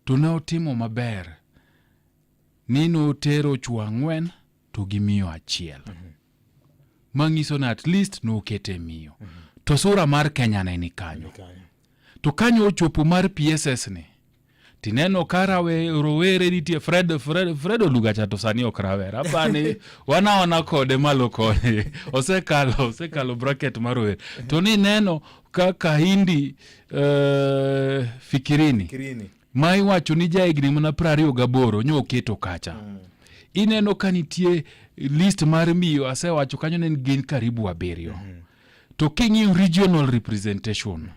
to ne otimo maber ni notero chwo 4 to gi miyo 1 manyiso na at least nokete miyo to sura mar Kenya ne ni kanyo to kanyo ochopo mar PSS ni tineno karawe rowere nitie Fred Olugacha to sani okrawera bani wanaona kode malo kode osekalo bracket marowere to ni neno kaka hindi fikirini mai wacho ni jaigni mana 28 nyo keto kacha ineno kanitie list mar miyo asewacho kanyo ne gin karibu 7 to kingi regional representation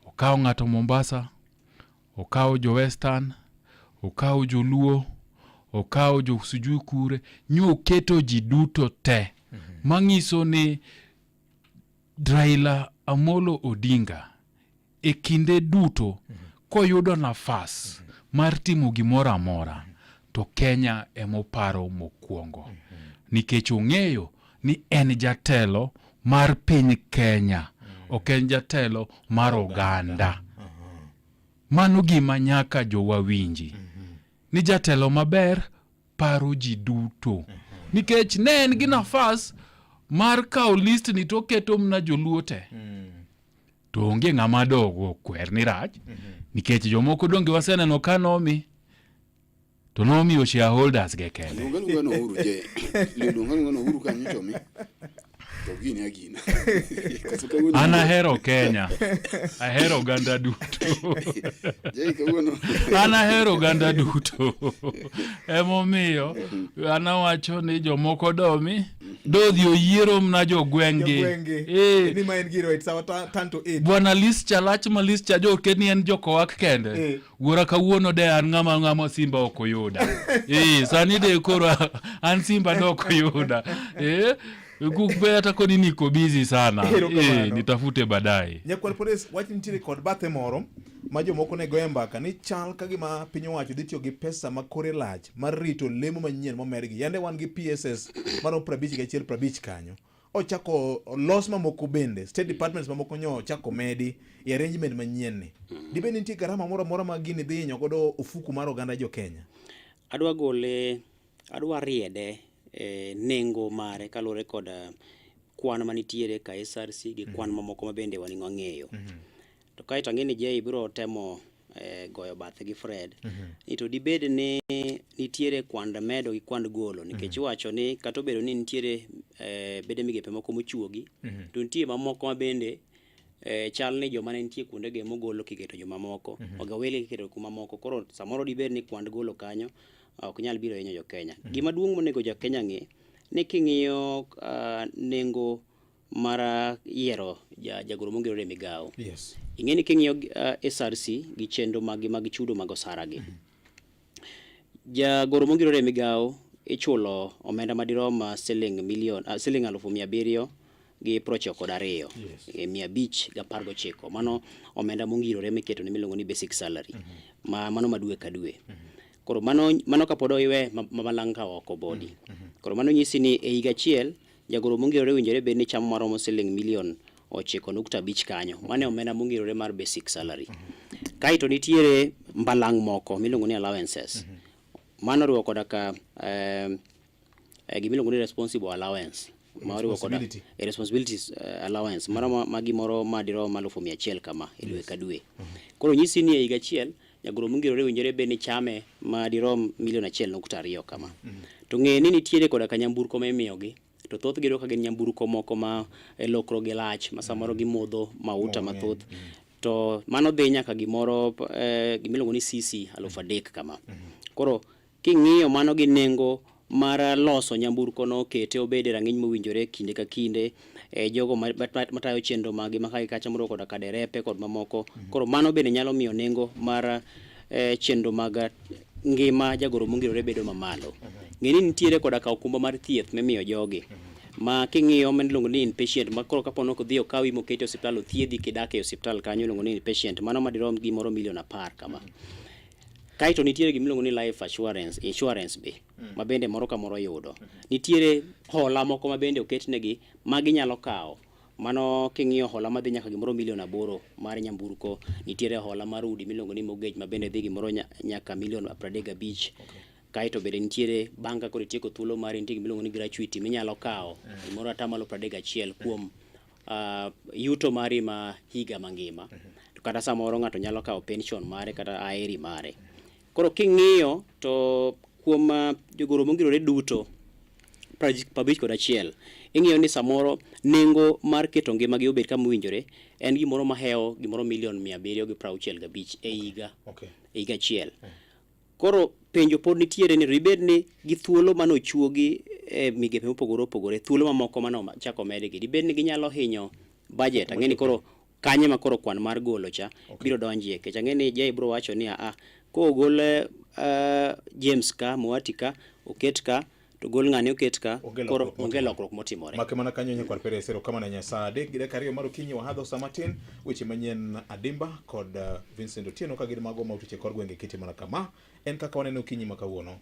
okaw ng'ato Mombasa, okaw jo Western, okaw jo Luo, okaw jo sujui kure, nyo keto ji duto te mangiso ni Raila Amolo Odinga e kinde duto koyudo nafas mar timo gimoro amora to Kenya emoparo mokwongo nikech ong'eyo ni en jatelo mar piny Kenya ok en jatelo mar oganda mano gima nyaka jowawinji ni jatelo maber paro ji duto nikech ne en gi nafas mar kawo list ni to keto mna joluo te to onge ng'ama dogo kwer ni rach nikech jomoko donge waseneno kanomi to nomi o shareholders ge kende ana hero Kenya ahero ganda duto ana hero ganda duto emomiyo ana wacho ni jomoko domi dodhi oyiero mna jogwenge ni ma en giro it's our turn to aid bwana list chalach ma list cha jo keni en jokowak kende wuora kawuono de an ng'ama Simba okoyuda sani de koro an Simba dokoyuda Kukbeta kodi niko busy sana. Nitafute baadaye. Nyakwal Police wachni nitiere kod bathe moro ma jomoko ne goye mbaka ni chal ka gima piny owacho dhi tiyo gi pesa ma kore lach mar rito lemo manyien momergi. Yande wan gi PSS mano 51 kanyo. Ochako los mamoko bende. State Departments mamoko nyo ochako medi i arrangement manyien ni. Dibe nitie garama moro ma gini dhi nyo godo ofuku mar oganda jo Kenya. Adwa riede nengo mare kalore kod kwan manitiere ka SRC gi kwan mamoko mabende waningo ng'eyo. To kaito ng'eni je ibiro temo goyo bathe gi Fred. Ito dibed ni nitiere kwand medo gi kwand golo nikech wacho ni kato bedo ni nitiere bede migepe moko mochuogi to nitie mamoko mabende chal ni joma ne nitie kuonde ge mogolo kiketo joma moko ogawele kiketo kuma moko koro samoro dibed ni kwand golo kanyo ok nyal biro yenyo jo Kenya. Gima duong' monego jo Kenya ng'e ni king'iyo nengo mara yiero jagoro mongirore migawo. Yes. Ing'eni king'iyo SRC gi chendo mag chudo mag osara gi. Jagoro mongirore migawo ichulo omenda madirom siling 700,000 gi 92 519. Mano omenda mongirore miketo ni miluongo ni basic salary. Mano madwe ka dwe. Koro mano kapodo iwe mamalanga oko body. Koro mano nyisi ni e higa achiel jagoro mongirore winjore bed ni chamo maromo siling 9.5 kanyo. Mane omenda mongirore mar basic salary. Kaito nitiere mbalang' moko miluongo ni allowances. Mano riwo koda ka gimiluongo ni responsible allowance. Maoriwo koda responsibilities allowance. Mano magimoro madiro malufu 100 kama dwe ka dwe. Koro nyisi ni e higa achiel jagoro mongirore winjore be ni chame madirom 1.2 kama. To ng'e ni nitiere koda ka nyamburko memiyogi to thoth giro ka gin nyamburko moko ma lokro gi lach ma samoro gi modho mauta mathoth to mano dhi nyaka gimoro gimiluongo ni CC 3,000 kama. Koro king'iyo mano gi nengo mar loso nyamburko no kete obede rang'iny mowinjore kinde ka kinde jogo matayo chenro magi makai kacha moro koda ka derepe kod mamoko. Koro mano bende nyalo miyo nengo mar chenro mag ngima jagoro mongirore bedo mamalo. Ng'eni nitiere koda ka okumba mar thieth memiyo jogi ma king'iyo miluongo ni inpatient ma koro kapono ko dhi okawi mokete osiptal othiedhi kidak e osiptal kanyo iluongo ni inpatient mano madirom gimoro 10,000,000 kama. Kaito nitiere gimiluongo ni life insurance be ma bende moro ka moro yudo. Nitiere hola moko ma bende oketnegi ma ginyalo kawo mano king'iyo hola madhi nyaka gimoro milion 8 mar nyamburko, nitiere hola mar udi miluongo ni mortgage ma bende dhi gimoro nyaka milion 35. Kaito bende nitiere banka kod tieko thuolo mar nitie miluongo ni gratuity minyalo kawo gimoro atamalo 31 kuom yuto mari ma higa mangima. To kata samoro ng'ato nyalo kawo pension mare kata aeri mare. Koro king'iyo to kuom jogoro mongirore duto 51 ing'iyo ni samoro nengo mar keto ngimagi obed kama owinjore en gimoro mahewo gimoro milion 765 e higa. E higa achiel. Koro penjo pod nitiere ni ribed ni gi thuolo manochuogi migepe mopogore opogore, thuolo mamoko mano chako medgi, ribed ni ginyalo hinyo budget. Ang'eni koro kanye ma koro kwan mar golo cha biro donjie. Kech ang'eni Jay bro wacho ni ko gol James ka Mwati ka oket ka to gol ng'ane oket ka koro onge lokruok motimore. Make mana kanyo nyakwa pere sero kama na nyasa adek gide kariyo mar okinyi wahadho samatin weche manyien Adimba kod Vincent Otieno ka gin mago mautuche kor gwenge kiti mana kama en kaka waneno okinyi makawuono.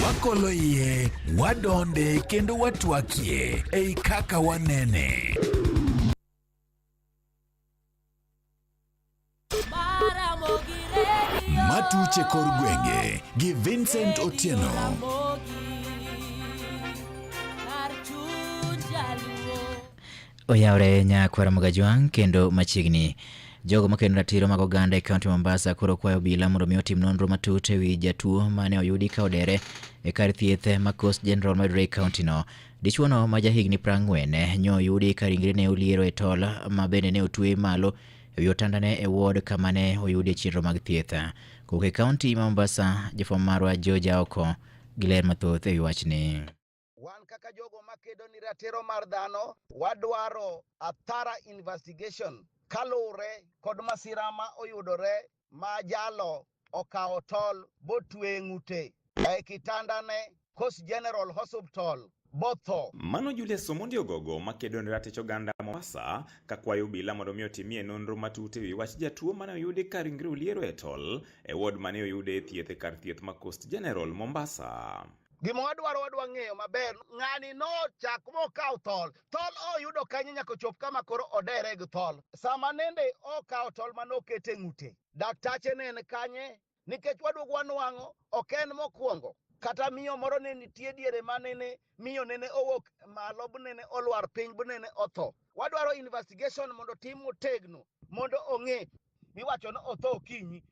Wakolo iye, wadonde kendo watwakie ei kaka wanene. Matuche kor gwenge gi Vincent Otieno. Oyawre nyakwara Mugajwang kendo machiegni jogo makendo ratiro mag oganda e kaunti Mombasa koro kwayo obila mondo mi otim nonro matut e wi jatuo mane oyudi ka odere e kar thieth ma Coast General mayudore e kaunti no. Dichuo no ma jahigni 40 nyo oyudi ka ringre ne oliero e tol ma bende ne otwe malo e wi otandane e ward kama ne oyudi chenro mag thieth. Kowuok e kaunti ma Mombasa, jafwambo marwa George Aoko gi ler mathoth e wi wachni. Wan kaka jogo makedo ni ratiro mar dhano wadwaro a thorough investigation kalure kod masira ma oyudore ma jalo okawo tol botwe ng'ute e kitandane Coast General Hospital botho. Mano Julius Omondi Ogogo makedo ni ratich oganda Mombasa kakwayo obila mondo mi otimie nonro matut e wi wach jatuo mane oyudi ka ringre oliero e tol e ward mane oyude thieth e kar thieth ma Coast General Mombasa. Gima wadwa ng'eyo maber ng'ani no chak mokaw tol oyudo kanye nyaka chop kama koro odere gi tol sama nende okaw tol manokete ng'ute daktache ne kanye nikech wadwog wanwang'o oken mokwongo kata miyo moro ne nitie diere manene miyo nene owok malo bunene olwar piny bunene otho. Wadwaro investigation mondo tim motegno mondo ong'e miwacho no otho okinyi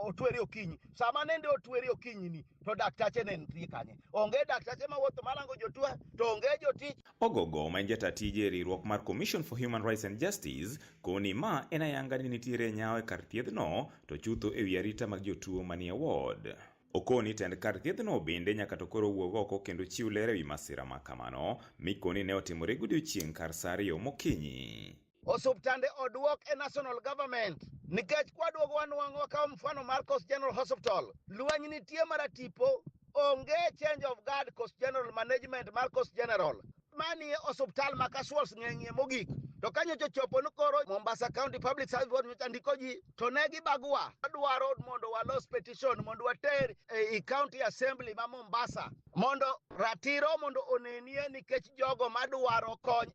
otweri okinyi sama nende otweri okinyi ni to daktache ne nitie kanye onge daktache mawuotho malango jotuo to onge jotich. Ogogo ma njata tije riwruok mar Commission for Human Rights and Justice koni ma en ayanga ni nitiere nyawo e kar thiethno to chutho e wi arita mag jotuo manie ward. Okoni tend kar thiethno bende nyaka to koro wuog oko kendo chiw ler e wi masira ma kamano mikoni ne otimore godiochieng' kar saa 2 mokinyi. Osuptande odwok e national government nikech kwadwog wanwang'o kawo mfano mar Coast General Hospital lweny nitie maratipo onge change of guard Coast General management mar Coast General manie osuptal ma casuals ng'eng'ie mogik to kanyo chopo ni koro Mombasa County Public Service Board andiko ji to ne gibagwa adwaro mondo walos petition mondo water e county assembly ma Mombasa mondo ratiro mondo onenie nikech jogo madwaro kony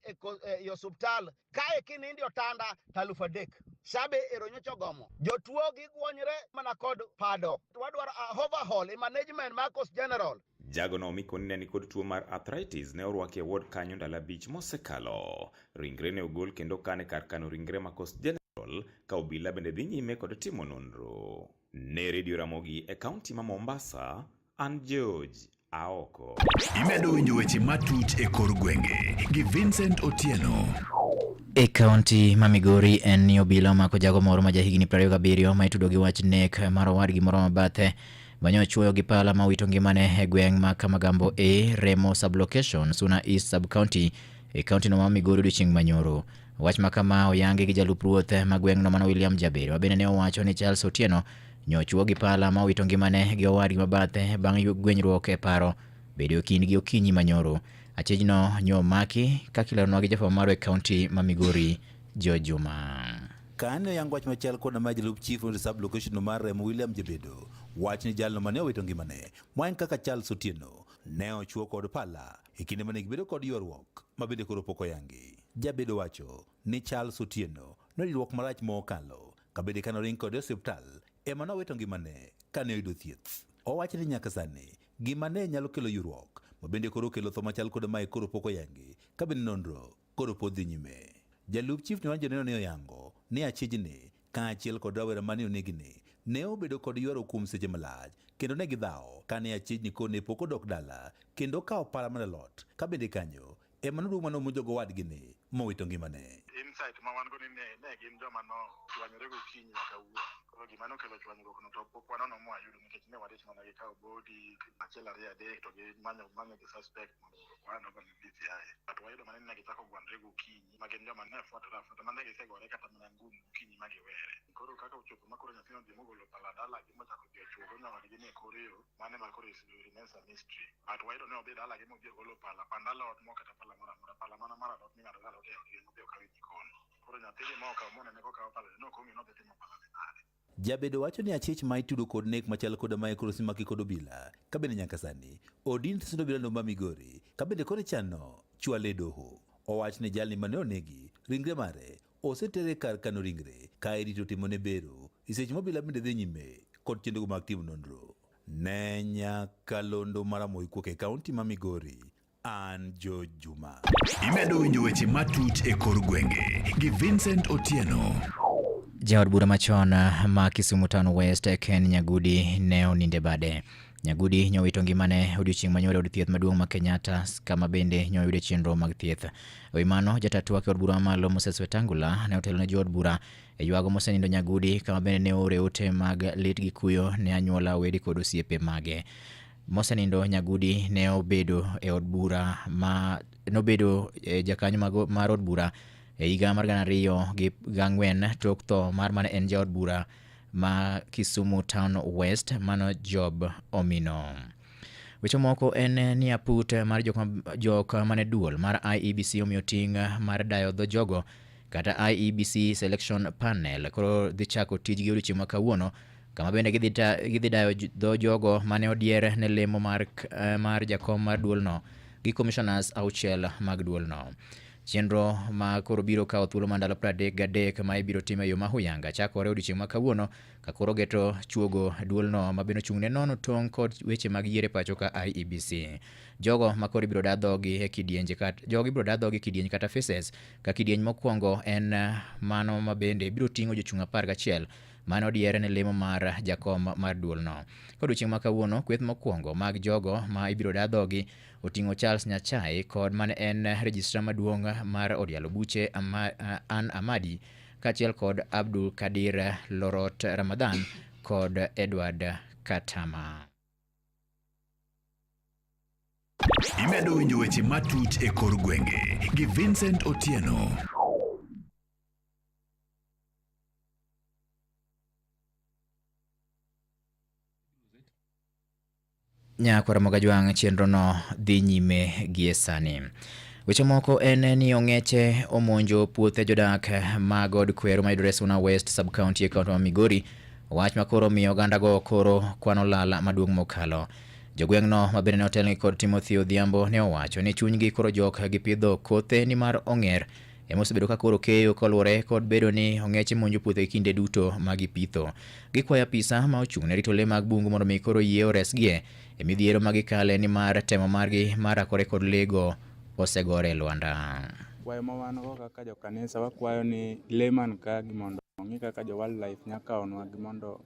e osuptal kae kinindi otanda 3,000 shabe eronyocho gomo jotuo gigwonyre mana kod pado wadwaro overhaul e management mar Coast General. Jago no mikoni ne nikod tuo mar arthritis ne orwaki e ward kanyo ndalo 5 mosekalo. Ringre ne ogol kendo kane kar kano ringre ma Coast General ka obila bende dhi nyime kod timo nonro. Ne Radio Ramogi e kaunti ma Mombasa, an George Aoko. Imedo winjo weche matut e kor gwenge gi Vincent Otieno. E kaunti ma Migori en ni obila omako jago moro ma jahigni 27 ma itudo gi wach nek mar owadgi moro mabathe banyo chuoyo gi pala ma wito ngimane e gweng' ma Kamagambo Remo sublocation Suna East sub county e kaunti no ma Migori odiochieng' manyoro. Wach ma kama oyangi gi jalup ruoth ma gweng' no mano William Jabir bende ne owacho ni Charles Otieno nyochuo gi pala ma wito ngimane gi owadgi mabathe bang' gwenyruok e paro bedo kindgi okinyi manyoro. Achijno nyo maki kakilerno gi jafwambo marwa e kaunti ma Migori George Juma. Kane yang wach machal kod majalup chief of sublocation mar Remo William Jabedo wach ni jalno mane owito ngimane moen kaka Charles Otieno ne ochuo kod pala e kinde mane gibedo kod ywaruok ma bende koro pok oyangi. Jabedo wacho ni Charles Otieno noriwruok marach mokalo kabede kano ring kod osiptal ema nowito ngimane kane oyudo thieth. Owacho ni nyaka sani gimane nyalo kelo yurruok mabende koro kelo tho machal kod mae koro pok oyangi kabende nonro koro pod dhi nyime. Jalup chief ne wanjo ne oyango ni achijni kaachiel kod rawera mane onegni ne obedo kod ywaro kuom seche malach kendo ne gidhawo kane achijni kone pok odok dala kendo kawo pala mar lot kabende kanyo ema noduong' manomonjogo wadgi ni mowito ngimane. Insight ma wan go ni ne gin joma no chwanyore gokinyi nyaka wuok. Koro gima nokelo chwanyruok no to pok wanono mwayudo nikech ne wadich mana gikawo body achiel ariyo adek to gimanyo gi suspect mondo wano go ni DCI. But wayudo mana ni ne gichako gwandre gokinyi ma gin joma ne fuatore mana gisegore kata mana ngum gokinyi ma giwere. Koro kaka ochopo ma koro nyathino dhi mogolo pala dala gi mochako dhi ochuogo nyawadgi ni koro yo mane ma koro remains a mystery. But wayudo ne odhi dala gi modhi ogolo pala pandalot mo kata pala pala mana mar alot ming'ado galot e odgi modhi okawe jikon. Koro nyathigi ma okawo monene kokawo pala no kongi nodhi timo pala ne nade. Jabedo wacho ni achich ma itudo kod nek machal kod mae koro simaki kod obila kabende nyaka sani odin thindo obila no ma Migori kabende koro chano chwale doho. Owach ni jalni mane onegi ringre mare osetere kar kano ringre ka irito timone bero iseche mobila bende dhi nyime kod chendogo mag timo nonro. Ne Nyakalondo Maramogi kuok e kaunti ma Migori, an George Juma. Imedo winjo weche matut e kor gwenge gi Vincent Otieno. Jaod bura machon ma Kisumu Town West Ken Nyagudi ne oninde bade. Nyagudi nyowito ngimane odiochieng' manyore od thieth maduong' ma Kenyatta kama bende nyoyude chenro mag thieth. Ewi mano jatatu wake od bura malo Moses Wetangula ne otelo ne jood bura e ywago mosenindo Nyagudi kama bende ne ore ote mag lit gi kuyo ne anyuola wedi kod osiepe mage. Mosenindo Nyagudi ne obedo e od bura nobedo jakanyo mar od bura e higa mar 2004 tok tho mar mane en jaod bura ma Kisumu Town West mano Job Omino. Weche moko en ni aput mar jok mane duol mar IEBC omiyo ting' mar dayo dho jogo kata IEBC Selection Panel koro dhi chako tijgi odiochieng' ma kawuono kama bende gidhi dayo dho jogo mane odier ne lemo mar jakom mar duolno gi commissioners auchiel mag duolno. Chenro ma koro biro kawo thuolo mandalo 33 ma ibiro time yo ma huyanga chakore odiochieng' ma kawuono ka koro geto chuogo duolno ma beno chung'ne nono tong' kod weche mag yiere pacho ka IEBC. Jogo ma koro ibiro dadhogi e kidienje kidieny kata faces ka kidieny mokwongo en mano ma bende biro ting'o jochung' 11 mane odiere ne lemo mar jakom mar duolno. Odiochieng' ma kawuono kweth mokwongo mag jogo ma ibiro dadhogi oting'o Charles Nyachai kod mane en registrar maduong' mar Odialo Buche Ann Amadi kaachiel kod Abdul Kadir Lorot Ramadhan kod Edward Katama. Imedo winjo weche matut e kor gwenge gi Vincent Otieno. Nyakwara Mogajwang' chenro no dhi nyime gie sani. Weche moko en ni ong'eche omonjo puothe jodak mag od kwero mayudore Suna West sub-county e kaunti ma Migori, wach makoro miyo oganda go koro kwano lala maduong' mokalo. Jogweng'no ma bende ne otelni kod Timothy Odhiambo ne owacho ni chunygi koro jok gipidho kothe ni mar ong'er emosebedo ka koro keyo koluwore kod bedo ni ong'eche monjo puothe kinde duto ma gipitho. Gikwayo apisa ma ochung' ne rito le mag bungu mondo mi koro yie oresgie e midhiero ma gikale ni mar temo margi mar rakore kod lego osegore Lwanda. Kwayo ma wan go kaka jo kanisa wakwayo ni le man ka gi mondo ong'i kaka jo wildlife nyaka onwa gi mondo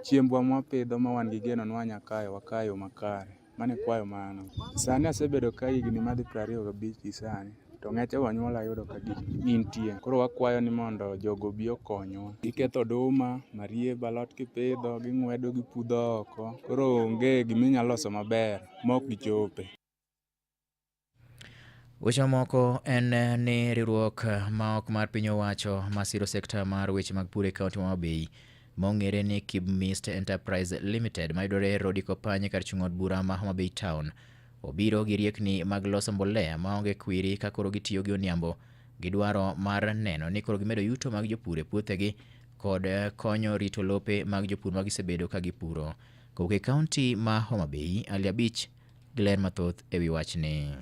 chiembwa mwapidho ma wan gi geno nwa nyakayo wakayo makare. Mane kwayo mano. Sani asebedo ka higni madhi 25 sani. To ng'eche go nyuola yudo ka gintie. Koro wakwayo ni mondo jogo bi okonywa. Giketho oduma, marieba, alot kipidho, ging'wedo gipudho oko. Koro onge giminyalo loso maber mok gichope. Weche moko en ni riwruok ma ok mar piny owacho masiro sekta mar weche mag pur e kaunti ma Homa Bay mong'ere ni Kibmist Enterprise Limited mayudore Rodi Kopany kar chung' od bura ma Homa Bay Town obiro gi riekni mag loso mbolea maonge kwiri ka koro gitiyo gi oniambo gi dwaro mar neno ni koro gimedo yuto mag jopur e puothegi kod konyo rito lope mag jopur ma gisebedo ka gipuro. Kowuok e kaunti ma Homa Bay, Ali Abich, Glenn mathoth ewi wachni.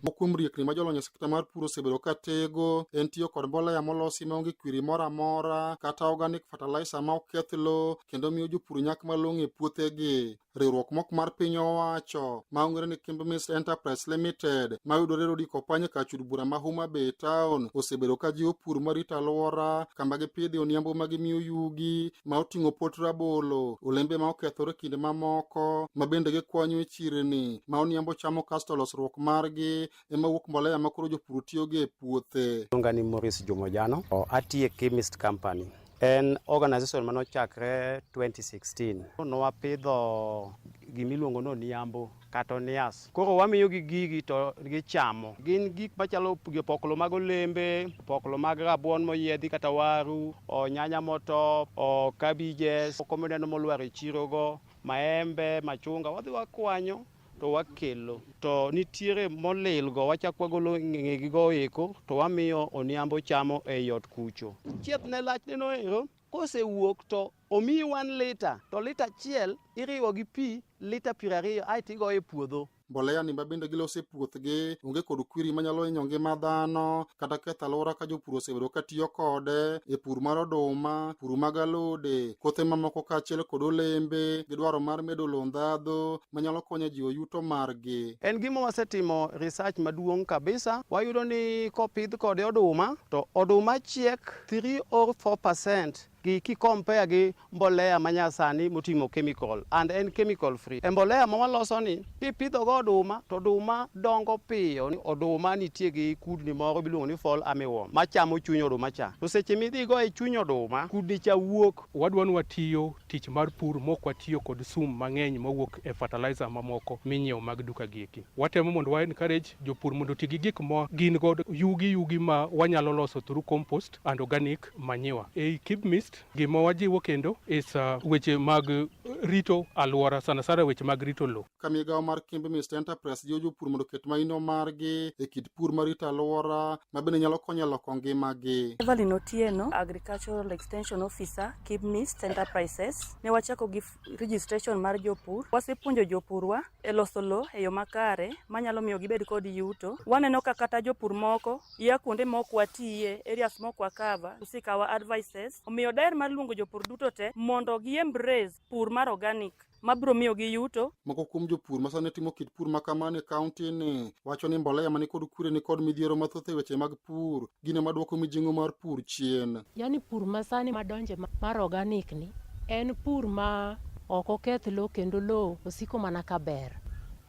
Mokuom riekni ma jolony e sekta mar pur osebedo ka tego en tiyo kod mbolea molosi maonge kwiri moro amora kata organic fertilizer ma oketh lowo kendo miyo jopur nyak malong'o e puothegi. Riwruok mok mar piny owacho maongere ni Kimbe Mist Enterprise Limited mayudore Rodi Kopanye Kachud bura ma Homa Bay Town osebedo ka jiwo pur marito alwora kama gipidhe oniambo ma gimiyo yugi ma oting'o pot rabolo, olembe ma okethore kinde mamoko ma bende gikwanyo e chirni ma oniambo chamo kasto losruok margi ema wuok mbolea ma koro jopur tiyogo e puothe. Luonga ni Morris Jumojano, atiyo e Chemist Company. En organization manochakre 2016. Nwapidho gimiluongo no oniambo kata onias. Koro wamiyo gi gigi to gichamo. Gin gik machalo poklo mag olembe, poklo mag rabuon moyiedhi kata waru, nyanya motop, cabbages, komodeno molwar e chirogo, maembe, machunga, wadhi wakwanyo to wakelo. To nitiere molilgo wachak wagolo ng'egigo eko to wamiyo oniambo chamo e yot kucho. Chieth ne lachne no ero kosewuok to omiyi 1 lita to lita achiel iriwo gi pi lita 20 aito igoyo e puodho. Mbolea ni mabende giloso e puothgi onge kod kwiri manyalo hinyo ngima dhano kata ketho alwora ka jopur osebedo ka tiyo kode e pur mar oduma, pur mag alode, kothe mamoko kaachiel kod olembe gi dwaro mar medo lowo ndhadhu manyalo konyo ji yuto margi. En gima wasetimo research maduong' kabisa. Wayudo ni kopidh kode oduma to oduma chiek 3 or 4% ki compare gi mbolea manyasani motimo chemical and en chemical free. E mbolea ma waloso ni kipidho go oduma to oduma dongo piyo. Oduma nitie gi kudni moro biluongo ni fall armyworm machamo chuny oduma cha. To seche midhi go e chuny oduma kudni cha wuok. Wadwani watiyo tich mar pur mok watiyo kod sum mang'eny mawuok e fertilizer mamoko minyiewo mag duka gieki. Watemo mondo wa encourage jopur mondo ti gi gik ma gin go yugi ma wanyalo loso through compost and organic manure. Kimbe Mist gima wajiwo kendo is weche mag rito alwora, sana weche mag rito lowo. Kamigawo mar Kimbe Mist Enterprise jiwo jopur mondo ket maino margi e kit pur mar rito alwora ma bende nyalo konyo loko ngimagi. Evelyn Otieno, Agricultural Extension Officer, Kimbe Mist Enterprises. Ne wachako gi registration mar jopur. Wasepuonjo jopurwa e loso lowo e yo makare manyalo miyo gibed kod yuto. Waneno ka kata jopur moko ya kuonde mok watiye, areas mok wakava, usikawa advices. Omiyo daher mar luongo jopur duto te mondo gi embrace pur mar organic mabro miyo gi yuto. Moko kuom jopur ma sani timo kit pur ma kamano e kaunti ni wacho ni mbolea mani kod kwiri ni kod midhiero mathoth e weche mag pur gine maduoko mijing'o mar pur chien. Yani pur ma sani madonje mar organic ni en pur ma ok oketh lowo kendo lowo osiko mana kaber.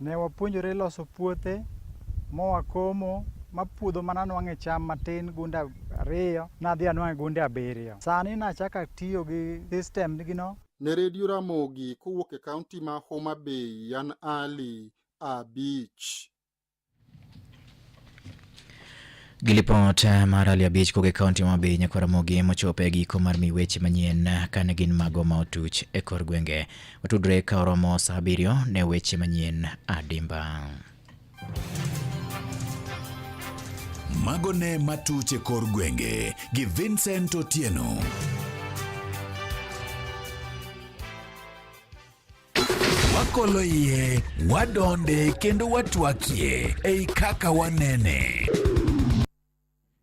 Ne wapuonjore loso puothe mowakomo ma puodho mana nwang'e cham matin gunda 2 nadhi anwang'e gunde 7. Sani nachaka tiyo gi system gino. Ne Radio Ramogi kowuok e kaunti ma Homa Bay, Yan Ali Abich. Gilipot mar Ali Abich koge kaunti ma Bay nyaka Ramogi mochopo e giko mar miweche manyien kane gin mago ma otuch e kor gwenge. Watudre ka oromo sa 7 ne weche manyien adimba. Magone matuche kor gwenge gi Vincent Otieno. Wakolo iye, wadonde kendo watwakie ei kaka wanene.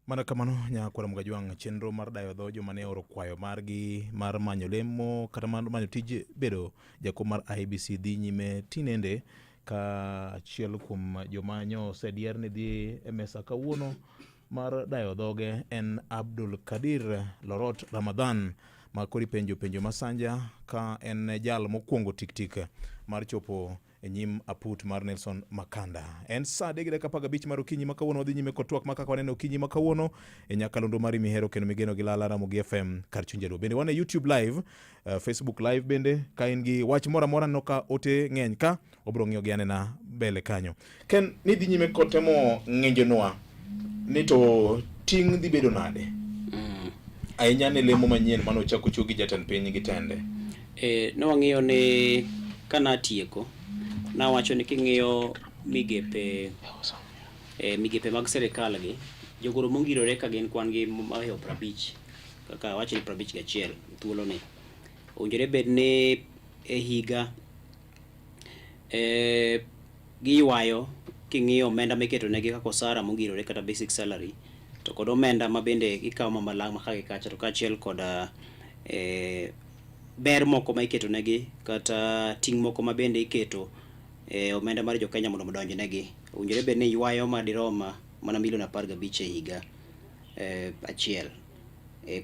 Mana kamano nyakwara Mgajwang' chenro mar dayo dho joma ne oro kwayo margi mar manyo lemo kata manyo tij bedo jakom mar IEBC dhi nyime tinende ka achiel kuom jomanyo osedier ni dhi e mesa kawuono mar dayo dhoge en Abdul Kadir Lorot Ramadhan ma kori penjo masanja ka en jal mokwongo tik mar chopo e nyim aput mar Nelson Makanda. En saa 3:15 mar okinyi makawuono wadhi nyime kod twak makaka waneno okinyi makawuono e nyakalondo mari mihero kendo migeno gi lala Ramogi FM kar chunjero. Bende wane YouTube live, Facebook live bende ka in gi wach mora mora no ka ote ng'eny ka obro ng'iyo gi anena mbele kanyo. Ken ni dhi nyime kod temo ng'enjonwa ni to ting' dhi bedo nade? Ahinya ne lemo manyien mano chako chugi jatan piny gi tende. Ne wang'iyo ni kana tieko na wacho ni king'iyo migepe mag serikal gi jogoro mongirore ka gin kwan gi mahewo 50 kaka wacho ni 51 thuolo ni onjore bed ni e higa giywayo king'iyo omenda miketo negi kaka osara mongirore kata basic salary to kod omenda ma bende ikawo mamalang' ma kagi kacha to kaachiel kod ber moko ma iketo negi kata ting' moko ma bende iketo omenda mar jo Kenya mondo modonj negi owinjore bed ni ywayo madirom mana milion 15 e higa achiel.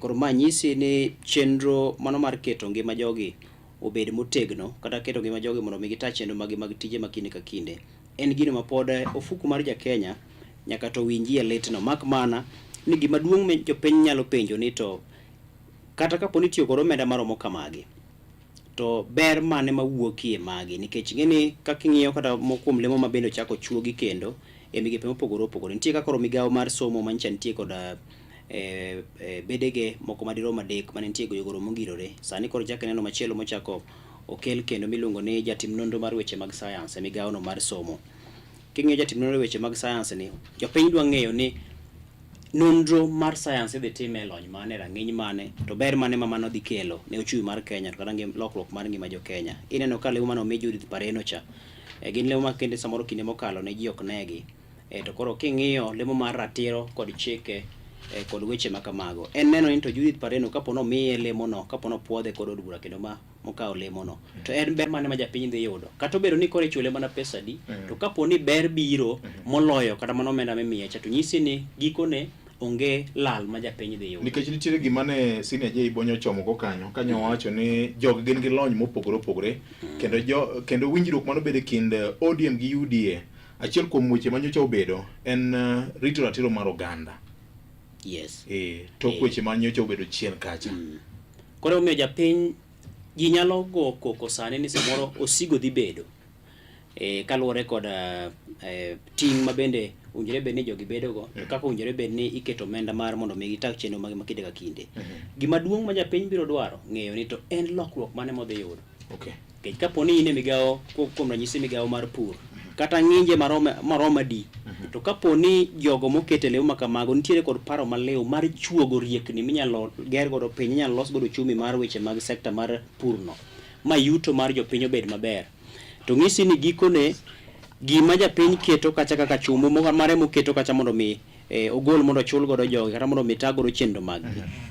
Koro ma nyisi ni chenro mano mar keto ngima jogi obed motegno kata keto ngima jogi mondo mi gita chenro mag tije makinde ka kinde en gino ma pod ofuku mar ja Kenya nyaka to winji e letno mak mana ni gima duong' jopiny nyalo penjo ni to kata kapo ni tiyo kod omenda maromo kamagi to ber mane mawuokie magi nikech ng'eni kaka ing'iyo kata kuom lemo ma bende ochako chuogi kendo e migepe mopogore opogore nitie kaka migawo mar somo mancha nitie kod bedege moko madirom adek mane nitie goro mongirore sani koro chak neno machielo mochako okel kendo miluongo ni jatim nonro mar weche mag science e migawo no mar somo. King'iyo jatim nonro weche mag science ni jopiny dwa ng'eyo ni nonro mar science idhi time e lony mane rang'iny mane to ber mane ma mano dhi kelo ne ochumi mar Kenya kata lokruok mar ngima jo Kenya. Ineno ka lemo mano mi Judith Pareno cha gin lemo makende samoro kinde mokalo ne ji ok negi to koro king'iyo lemo mar ratiro kod chike kod weche makamago en neno ni to Judith Pareno kapo no miye lemo no kapo no puodhe kod od bura kendo mokawo lemo no to en ber mane ma japiny dhi yudo kata obedo ni kore chule mana pesa di to kapo ni ber biro moloyo kata mano omenda mimiye cha to nyisi ni gikone onge lal ma japiny dhi yudo nikech nitiere gima ne Senior J Bonyo chomo go kanyo wacho ni jog gin gi lony mopogore opogore kendo winjruok mano bedo kind ODM gi UDA achiel kuom weche manyocha obedo en rito ratiro mar oganda. Yes. Tok weche manyocha obedo chien kacha. Koro omiyo japiny ji nyalo go koko sani ni samoro osigo dhi bedo kaluwore kod ting' ma bende owinjore bed ni jogi bedo go to kaka owinjore bed ni iketo omenda mar mondo mi gitak chenro mag makinde ka kinde. Gima duong' ma japiny biro dwaro ng'eyo ni to en lokruok mane modhi yudo. Nikech kapo ni in e migawo kuom ranyisi migawo mar pur kata ng'inje maroma di to kapo ni jogo mokete leo makamago nitiere kod paro maleo mar chuogo riekni minyalo ger godo piny inyalo los godo chumi mar weche mag sekta mar pur no ma yuto mar jopiny obed maber to ng'isi ni gikone gima japiny keto kacha kaka chumbo mare moketo kacha mondo mi ogol mondo chul godo jogi kata mondo mi tagodo chenro mag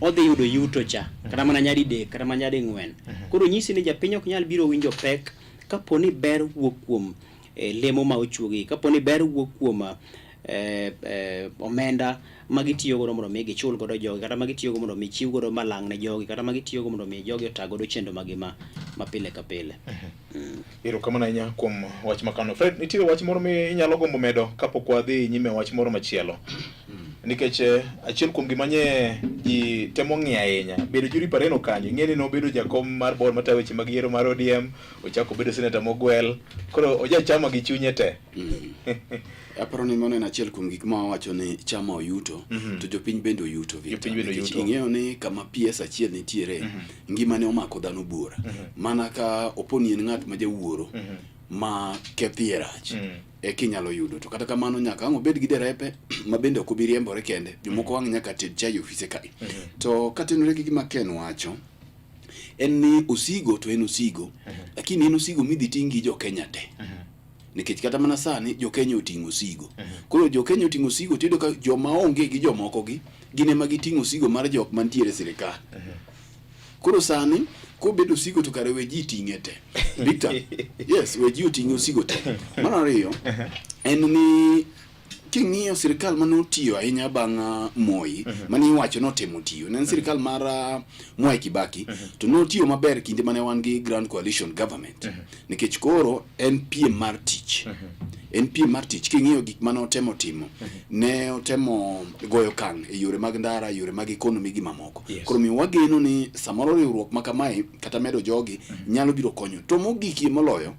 odhi yudo yuto cha kata mana nyadi dek kata mana nyadi ng'wen. Koro nyisi ni japiny ok nyal biro winjo pek kapo ni ber wuok kuom lemo ma ochuogi kapo ni ber wuok kuom omenda magitiyo godo mondo mi gichul godo jogi kata magitiyo godo mondo mi chiw godo malang' ne jogi kata magitiyo godo mondo mi jogi otag godo chenro magi ma pile ka pile. Erokamano ahinya kuom wach makano. Fred, nitiere wach moro minyalo gombo medo kapok wadhi nyime wach moro machielo? Nikech achiel kuom gima nye ji temo ng'i ahinya bedo Judith Pareno kanyo ing'eni nobedo jakom mar board matayo weche mag yiero mar ODM ochako bedo senator mogwel koro ojachama gi chunye te. Aparo ni mano en achiel kuom gik ma wacho ni chama oyuto to jopiny bende oyuto ing'eyo ni kama PS achiel nitiere ngima ne omako dhano buora mana ka oponi en ng'at ma jawuoro ma kethie rach kinyalo yudo to kata kamano nyaka ang' obed gi derepe ma bende ok obi riembore kende jomoko wang' nyaka ted chai ofise kai to katenore gi gima Ken wacho en ni osigo to en osigo lakini en osigo midhi tingi jo Kenya te nikech kata mana sani jo Kenya oting'o osigo koro jo Kenya oting'o osigo tiyudo ka joma onge gi jomoko gi gin ema giting'o osigo mar jok mantiere sirikal koro sani kobedo osigo to kare we ji ting'e te Victor yes we ji oting'o osigo te. Mar ariyo en ni king'iyo sirikal manotiyo ahinya bang' Moi mani wacho notemo tiyo en sirikal mar Mwai Kibaki to notiyo maber kinde mane wan gi Grand Coalition Government nikech koro en piem mar tich king'iyo gik mane otemo timo ne otemo goyo kang' e yore mag ndara yore mag economy gi mamoko koro mi wageno ni samoro riwruok makamae kata medo jogi nyalo biro konyo to mogikie moloyo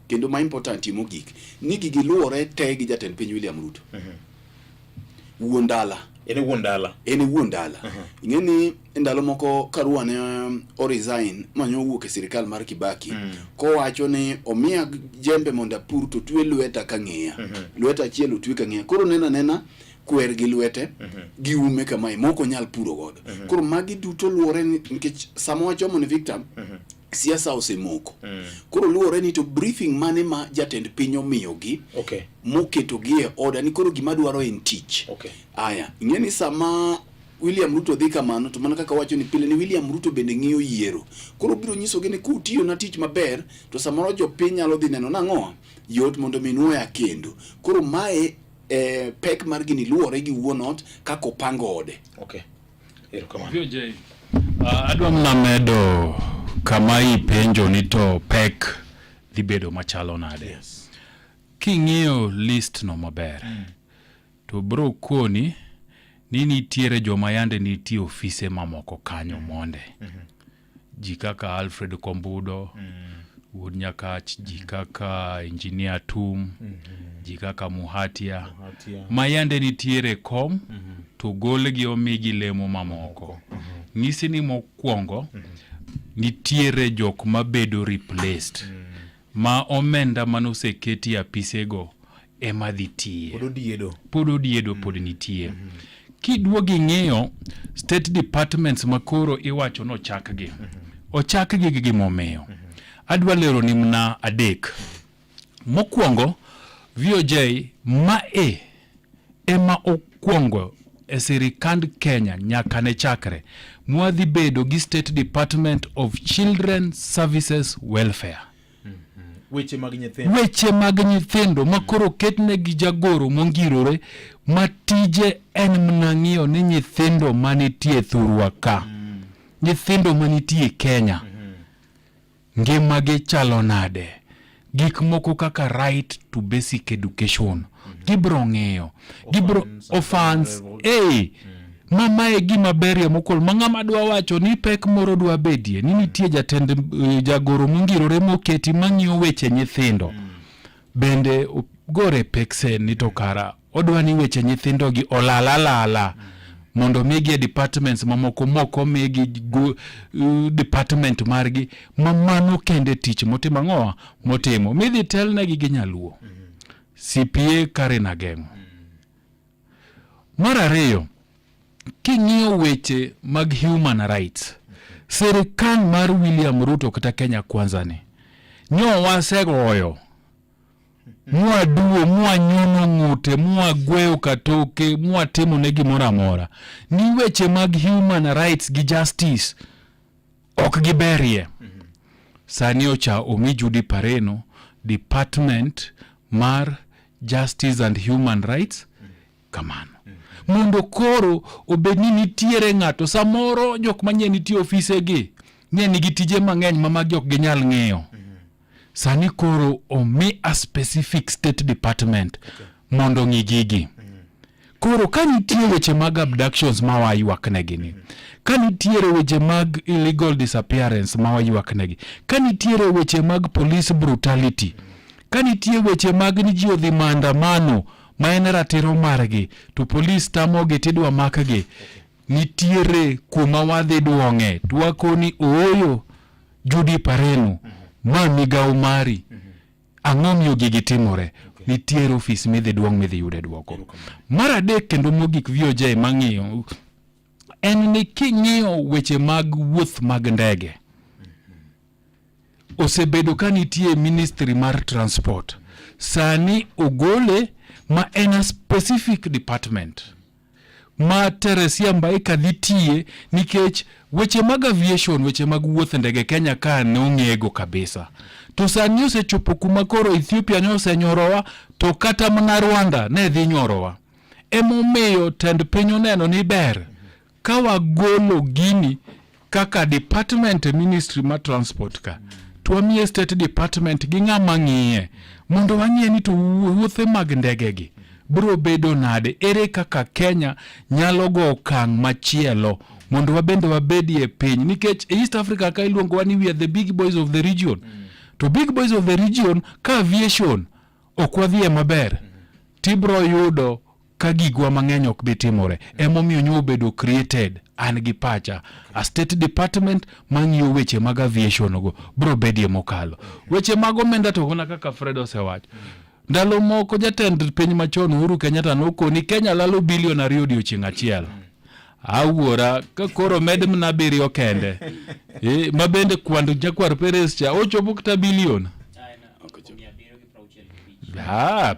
kendo ma important mogik ni gigi luwore te gi jatend piny William Ruto wuon dala ing'eni ndalo moko Karua ne o resign manyo wuok e sirikal mar Kibaki kowacho ni omiya jembe mondo apur to twe lweta kang'eya lweta achiel otwe kang'eya koro nena kwer gi lwete gi ume kamae moko nyal puro godo koro magi duto luwore nikech sama wachomo ni Victor siasa osemoko. Koro luore ni to briefing mane ma jatend piny omiyogi moketogi e order ni koro gima dwaro en tich. Aya, ing'eni sama William Ruto dhi kamano to mana kaka wacho ni pile ni William Ruto bende ng'iyo yiero. Koro biro nyisogi ni kutiyo na tich maber to samoro jopiny nyalo dhi neno nang'o yot mondo minuoya kendo. Koro mae pek mar gini luore gi wuonot kako pango ode. Adwa medo kama ipenjo ni to pek dhi bedo machalo nade. King'iyo list no maber to bro koni ni nitiere joma yande nitie ofise mamoko kanyo monde. Ji kaka Alfred Kombudo, Wuod Nyakach, ji kaka Engineer Tum, ji kaka Muhatia. Mayande nitiere kom to golgi omigi lemo mamoko. Ng'isi ni mokwongo nitiere jok mabedo replaced. Ma omenda manoseketi apisego ema dhi tiye. Podo diedo pod nitie. Kiduogi ng'iyo state departments makoro iwacho no chakgi. Ochakgi gi gimomiyo. Adwa lero ni mna adek. Mokwongo VOJ ema okwongo e sirikand Kenya nyaka ne chakre mwadhi bedo gi State Department of Children Services Welfare. Weche mag nyithindo makoro ketne gi jagoro mongirore matije en mnang'iyo ni nyithindo manitie thurwa ka. Nyithindo manitie Kenya. Ngimagi chalo nade. Gik moko kaka right to basic education. Gibro ng'eyo. Gibro offense. Mama e gima berie mokol mang'ama dwa wacho ni pek moro dwa bedie ni nitie jatend jagoro mongirore moketi mang'iyo weche nyithindo. Bende gore pekse ni to kara odwa ni weche nyithindo gi olalala mondo migi departments mamoko moko migi department margi mamano kende tich motimo ng'owa motimo midhi telnegi gi nyaluo. CPA Karen Ageng. Mar ariyo, king'iyo weche mag human rights, sirikal mar William Ruto kata Kenya Kwanza ni nyo wasegoyo mwaduo mwanyuno ng'ute mwagweyo katoke mwatimo ne gimoro amora ni weche mag human rights gi justice ok giberie. Sani ocha omi Judy Pareno department mar justice and human rights kamano mondo koro obedni nitiere ng'ato samoro jok manyien nitie ofise gi nigi tije mang'eny mamagi ok ginyal ng'eyo. Sani koro omi a specific state department mondo ng'i gigi. Koro ka nitie weche mag abductions ma wayuak negi ni, ka nitiere weche mag illegal disappearance ma wayuak negi, ka nitiere weche mag police brutality, ka nitie weche mag ni ji odhi maandamano ma en ratiro margi to police tamogi tidwa makgi, nitiere kuma wadhi duong'e twakoni ooyo Judy Pareno ma migawo mari ang'o miyo gigi timore. Nitiere ofis midhi duong' midhi yude duoko. Mar adek kendo mogik VOJ mang'iyo en ni king'iyo weche mag wuoth mag ndege osebedo ka nitie ministry mar transport sani ogole ma en a specific department ma Teresia Mbaika dhitie nikech weche mag aviation, weche mag wuoth ndege Kenya ka ne ong'ego kabisa. To sani osechopo kuma koro Ethiopia ne osenyorowa to kata mana Rwanda ne dhi nyorowa. Emomiyo tend piny oneno ni ber ka wagolo gini kaka department ministry ma transport ka twamiye state department gi ng'ama ng'iye mondo wang'e ni to wuothe mag ndege gi bro bedo nade, ere kaka Kenya nyalo go okang' machielo mondo wabende wabedie piny nikech East Africa ka iluongo ni we are the big boys of the region. To big boys of the region ka aviation okwadhie maber tibro yudo ka gigwa mang'eny ok bitimore. Emomiyo nyo bedo created an gi pacha a state department mang'iyo weche mag aviation go bro bedie mokalo. Weche mag omenda to kona kaka Fred osewacho ndalo moko jatend piny machon Uhuru Kenyatta nokoni Kenya lalo bilion 2 odiochieng' achiel. awuora ka koro med mna 7 kende ma bende kwando jakwar Perez cha ochopo kata bilion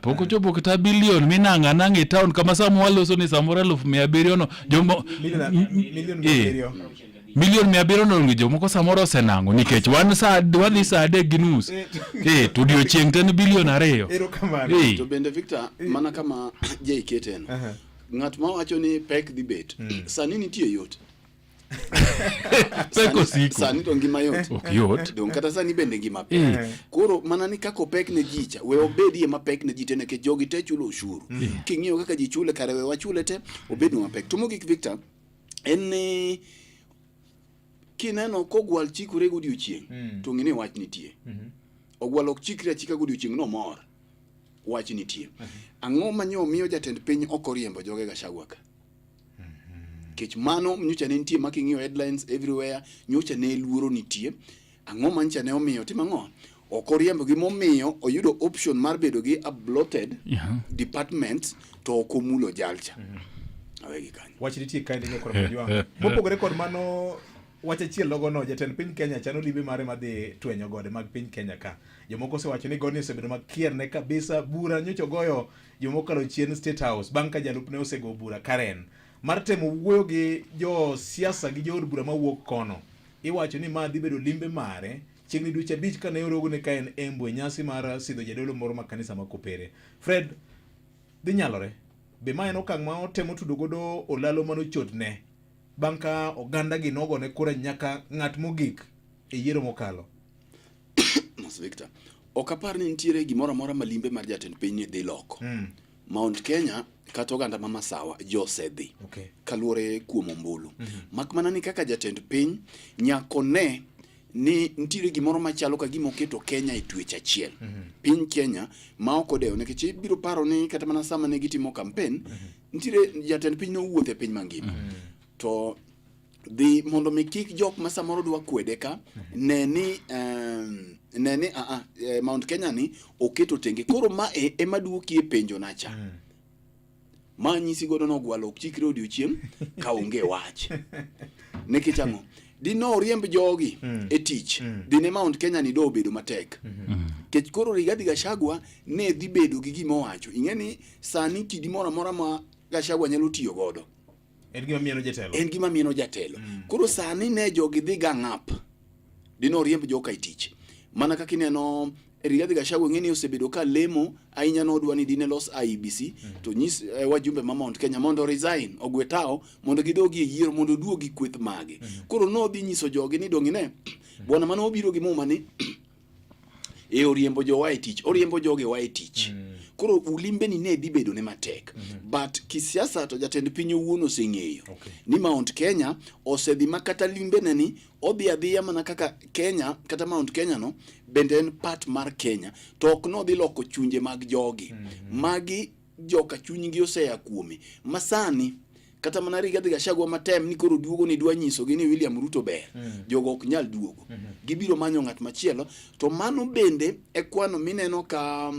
poko chopo kata bilion minanga nange town kama samo waloso ni samora 700 no jomo milion 700 no jomoko samoro senango nikech wan sa 3:30 to odiochieng' ten bilion 2. To bende Victor mana kama JKTN ng'at ma wacho ni pek dhi bet sani nitie yot peko siko sani to ngima yot ok yot don kata sani bende ngima pek koro mana ni kako pek ne jicha we obedi ma pek ne jite ne ke jogi te chulo ushuru king'iyo kaka ji chule kare we wachule te obedo ma pek to mogik Victor en kineno kogwal chikore godiochieng' to ng'ine wach nitie ogwal ok chikre achika godiochieng' no mor wach nitie ang'o manyo miyo jatend piny ok oriembo joge Gachagua ka kech mano nyocha ne nitie making'iyo headlines everywhere nyocha ne luoro nitie ang'o mancha ne omiyo timang'o ok oriembo gi momiyo oyudo option mar bedo gi a bloated department to komulo jalcha awegi kanyo wach nitie kainde ne koro jwa mopogore kod mano wach achiel logono jatend piny Kenya chano limbe mare madhi twenyo gode mag piny Kenya ka jomoko osewacho ni godni osebedo makier ne kabisa bura nyocha goyo jomokalo chien State House bang' ka jalupne osego bura Karen mar temo wuoyo gi jo siasa gi jood bura mawuok kono iwacho ni ma dhi bedo limbe mare chiegni dweche 5 kane orogone ka en Embwe nyasi mar sidho jadolo moro ma kanisa ma Kopere. Fred, dhi nyalore be ma en okang' ma otemo tudo godo olalo manochotne bang' ka oganda gi nogone kura nyaka ng'at mogik e yiero mokalo. Mas Victor ok apar ni nitiere gimoro amora malimbe mar jatend piny dhi loko Mount Kenya kata oganda ma Masawa josedhi kaluwore kuom ombulu mak mana ni kaka jatend piny nyako ne ni nitiere gimoro machalo ka gimo keto Kenya e twech achiel piny Kenya ma ok odewo nikech biro paro ni kata mana sama ne gitimo campaign nitiere jatend piny no wuothe piny mangima to dhi mondo mi kik jok ma samoro dwa kwede ka neni Mount Kenya ni oketo tenge koro ma ema duoki e penjo nacha ma nyisi godo no gwalo ok chikre odiochieng' ka onge wach nikech ang'o dino oriemb jogi e tich dine Mount Kenya ni do bedo matek kech koro Rigathi Gachagua ne dhi bedo gi gima owacho ing'eni sani kidi moro amora ma Gachagua nyalo tiyo godo en gima mieno jatelo koro sani ne jogi dhi gang'ap dino oriemb joka e tich mana kaka ineno Rigathi Gachagua ng'eni osebedo ka lemo ahinya nodwa ni dine los IEBC to nyis wajumbe ma Mount Kenya mondo resign ogwe tao mondo gidogi e yiero mondo duogi kweth mage koro no dhi nyiso jogi ni dongine bwana mano obiro gi muma ni oriembo jowa e tich oriembo joge wa e tich koro ulimbe ni ne dhi bedo ne matek but kisiasa to jatend piny owuon oseng'eyo ni Mount Kenya osedhi makata limbe neni odhi adhiya mana kaka Kenya kata Mount Kenya no bende en part mar Kenya to ok no dhi loko chunje mag jogi magi joka chunygi oseya kuome masani kata mana Rigathi Gachagua matem ni koro duogo ni dwa nyiso gi ni William Ruto ber jogo ok nyal duogo gibiro manyo ng'at machielo to mano bende e kwano mineno ka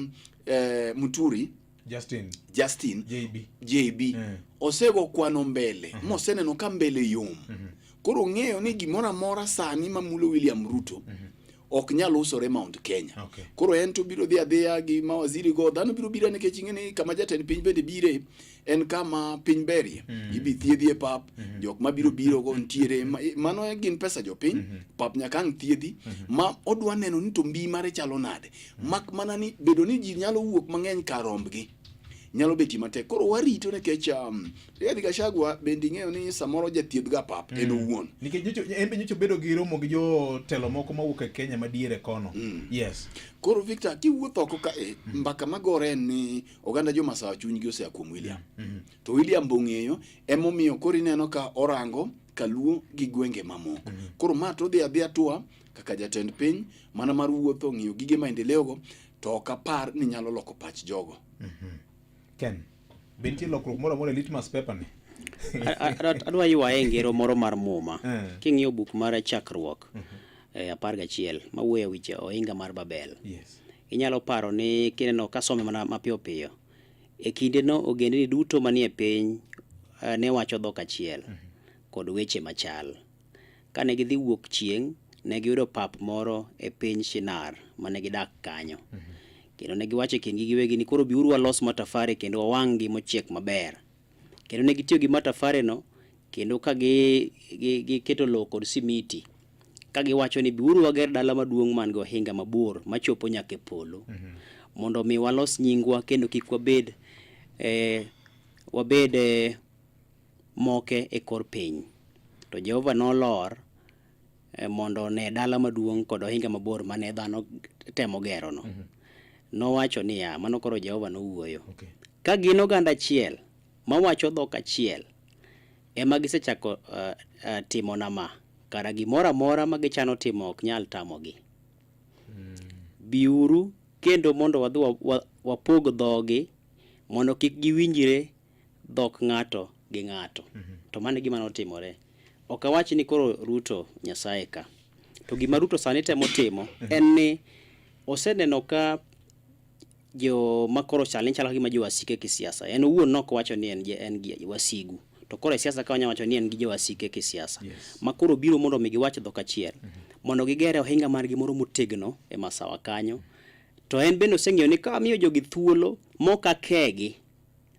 Muturi Justin JB osego kwano mbele moseneno ka mbele yom koro ng'eyo ni gimoro amora sani mamulo William Ruto ok nyal usore Mount Kenya koro en to biro dhi adhiya gi mawaziri go dhano biro bira nikech ing'eni kama jatend piny bende bire en kama piny berie ibi thiedhi e pap jok ma biro go ntiere mano gin pesa jopiny pap nyaka ang' thiedhi ma odwa neno ni to mbi mare chalo nade mak mana ni bedo ni ji nyalo wuok mang'eny kar rombgi nyalo beti matek koro warito nikech Rigathi Gachagua bende ing'eyo ni samoro jathiedh ga pap en owuon nikech en be nyocha bedo gi romo gi jotelo moko mawuok e Kenya madiere kono yes koro Victor kiwuotho oko ka mbaka magore ni oganda jo Masawa chunygi osea kuom William to William bong'eyo emomiyo koro ineno ka orango kaluo gi gwenge mamoko koro ma to dhi adhiya tua kaka jatend piny mana mar wuotho ng'iyo gige maendeleo go to ok apar ni nyalo loko pach jogo Ken bentie lokruok moro amora litmus paper ni adwa ywaye ngero moro mar muma king'iyo buk mar chakruok 11 mawuoyo wiche ohinga mar Babel inyalo paro ni kineno kasome mana mapiyo e kinde no ogendni duto manie piny ne wacho dhok achiel kod weche machal. Kane gidhi wuok chieng', ne giyudo pap moro e piny Shinar mane gidak kanyo. Kendo ne giwacho kindgi giwegi ni koro biuru walos matafare kendo wawang'gi mochiek maber. Kendo ne gitiyo gi matafare no kendo ka giketo lowo kod simiti. Ka giwacho ni biuru wager dala maduong' man gi ohinga mabor machopo nyaka e polo. Mondo mi walos nyingwa kendo kik wabed moke e kor piny. To Jehova nolor mondo ne dala maduong' kod ohinga mabor mane dhano temo gero no. Nowacho niya, mano koro Jehova nowuoyo. Ka gin oganda achiel mawacho dhok achiel ema gisechako timo nama, kara gimoro amora ma gichano timo ok nyal tamogi. Biuru kendo mondo wadhi wapog dhogi mondo kik giwinjire dhok ng'ato gi ng'ato. To mano gima notimore. Ok awach ni koro Ruto Nyasaye ka. To gima Ruto sani temo timo en ni oseneno ka jo makoro chalo gima jo wasike kisiasa. En owuon nok wacho ni en gi wasigu. To koro e siasa ka wanya wacho ni en gi jo wasike kisiasa. Makoro biro mondo mi giwach dhok achiel. Mondo gigere ohinga mar gimoro motegno e masawa kanyo. To en bende oseng'eyo ni ka miyo jogi thuolo moka kegi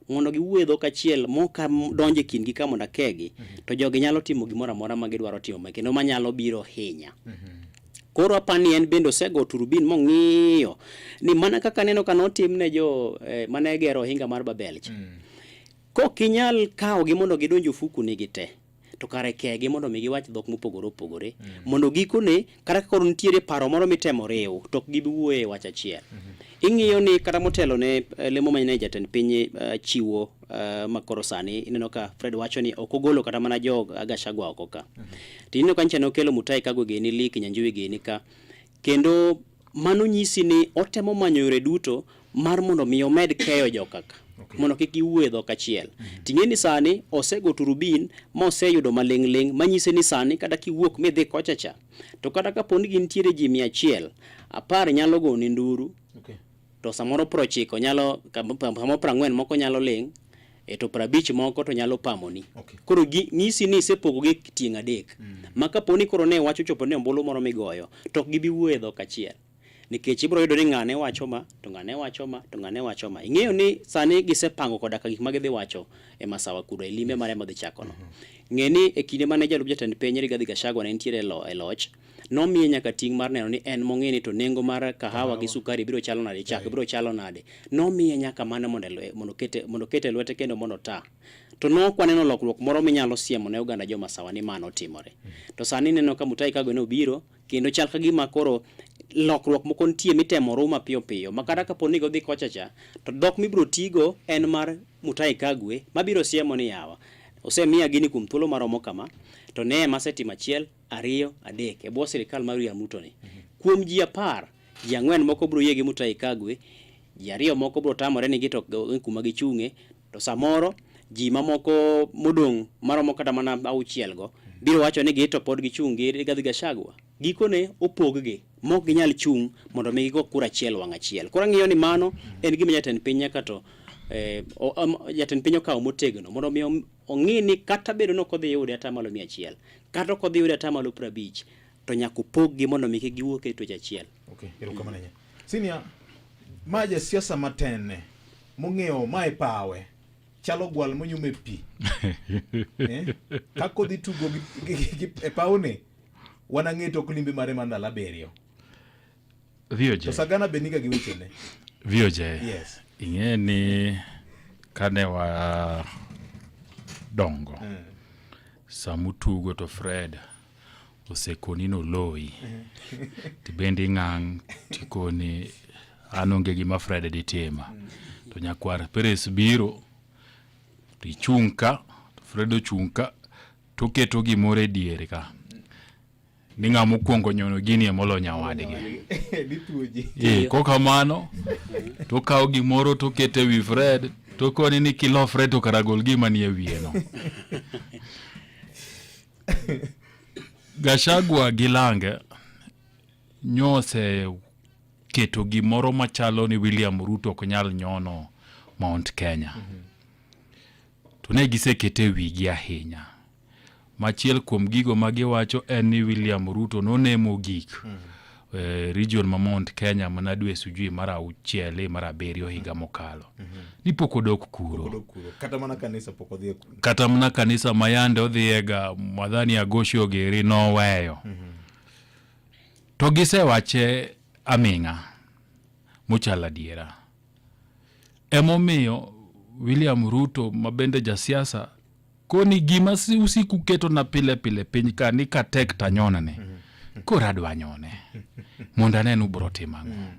mondo giwuo dhok achiel moka donje kindgi ka mondo kegi, to jogi nyalo timo gimoro amora ma gidwaro timo kendo manyalo biro hinya. Koro apani en bende osego turubin mong'iyo ni mana kaka neno ka notim ne jo mane gero ohinga mar Babel cha. Kok inyal kawo gi mondo gidonjo fuku ni gite. To kare kegi mondo mi giwach dhok mopogore opogore. Mondo gikone kata koro nitiere paro moro mitemo riw to giwuoye wach achiel. Ing'iyo ni kata motelo ne lemo manyane jatend piny chiwo makoro sani ineno ka Fred wacho ni ok ogolo kata mana jo Gachagua oko ka. Tinino kancha ne okelo Mutahi Kagwe geni Lee Kinyanjui geni ka. Kendo mano nyisi ni otemo manyo yore duto mar mondo mi omed keyo jokaka. Mondo kik giwuo dhok achiel. Ting'e ni sani osego turubin ma oseyudo maling'ling manyise ni sani kada kiwuok midhi kocha cha. To kata kapo ni gintiere ji 100, 10 nyalo goni nduru. To samoro 90 nyalo kamo 40 moko nyalo ling to 50 moko to nyalo pamoni. Koro nyisi ni sepogo gi tieng' adek. Ma kapo ni koro ne wacho chopo ne ombulu moro migoyo to gibi wuo dhok achiel. Nikech ibro yudo ni ng'ane wacho ma to ng'ane wacho ma to ng'ane wacho ma. Ing'eyo ni sani gisepango koda ka gik ma gidhi wacho e masawa kudo e limbe mare madhi chako no. Ng'eni e kinde mane jalup jatend piny Rigathi Gachagua ne nitiere e loch, nomiye nyaka ting' mar neno ni en mong'eni to nengo mar kahawa gi sukari biro chalo nade, chak biro chalo nade. Nomiye nyaka mana mondo kete lwete kendo mondo ta. To nokwaneno lokruok moro minyalo siemo ne oganda jo masawa ni mano timore. To sani neno ka Mutahi Kagwe ne obiro kendo chal ka gima koro lokruok moko nitie mitemo ruma piyo piyo makata kapo ni godhi kocha cha to dhok mibro tigo en mar Mutahi Kagwe mabiro siemo ni yawa osemiya gini kuom thuolo maromo kama to ne masetimo 1, 2, 3 e bwo sirikal mar William Ruto ni kuom ji 10, ji 4 moko bro yie gi Mutahi Kagwe, ji 2 moko bro tamore ni gi to kuma gichung'e, to samoro ji mamoko modong' maromo kata mana 6 go biro wacho ni gito pod gichung' gi Rigathi Gachagua. Gikone opoggi mok ginyal chung' mondo mi gigo kura achiel wang' achiel. Koro ng'iyo ni mano en gima jatend piny nyaka to jatend piny okawo motegno mondo mi ong'i ni kata bedo no kodhi yude ata malo 100 kata kodhi yude ata malo 50 to nyaka opoggi mondo mi giwuok e twech achiel. Okay, erokamano ahinya. Senior maje siasa matene mong'eyo mae pawe chalo gwal monyume pi. Kako dhi tugo e pawne wanang'eto klimbe mare mandala 7. VOJ. To Sagana Beniga gi weche ne. VOJ. Yes. Ing'e ni kane wa dongo samutugo to Fred osekoni no loi tibendi ngang tikoni anonge gima Fred ditema to nyakwar Peres biro tichunka to Fred ochunka to keto gimore diere ka ni ng'a mokwongo nyono gini e molo nyawadgi koka mano to kawo gimoro to kete wi Fred to koni ni kilo Fred to karagol gima ni e wiye no. Gachagua gi Lange nyose keto gimoro machalo ni William Ruto ok nyal nyono Mount Kenya. To ne gisekete wigi ahinya machiel kuom gigo magiwacho en ni William Ruto nonemo gik region ma Mount Kenya mana dwe sujui mara 6 mara 7 higa mokalo. Ni pok odok kuro. Kata mana kanisa pok odhi. Kata mana kanisa mayande odhiega Mwadhani Agoshi Ogeri noweyo. To gisewache aming'a mochalo adiera. Emomiyo William Ruto mabende jasiasa koni gima usiku keto na pile piny ka ni ka tek tanyonane. Koradwa nyone. Monda nenu brotimo ang'o.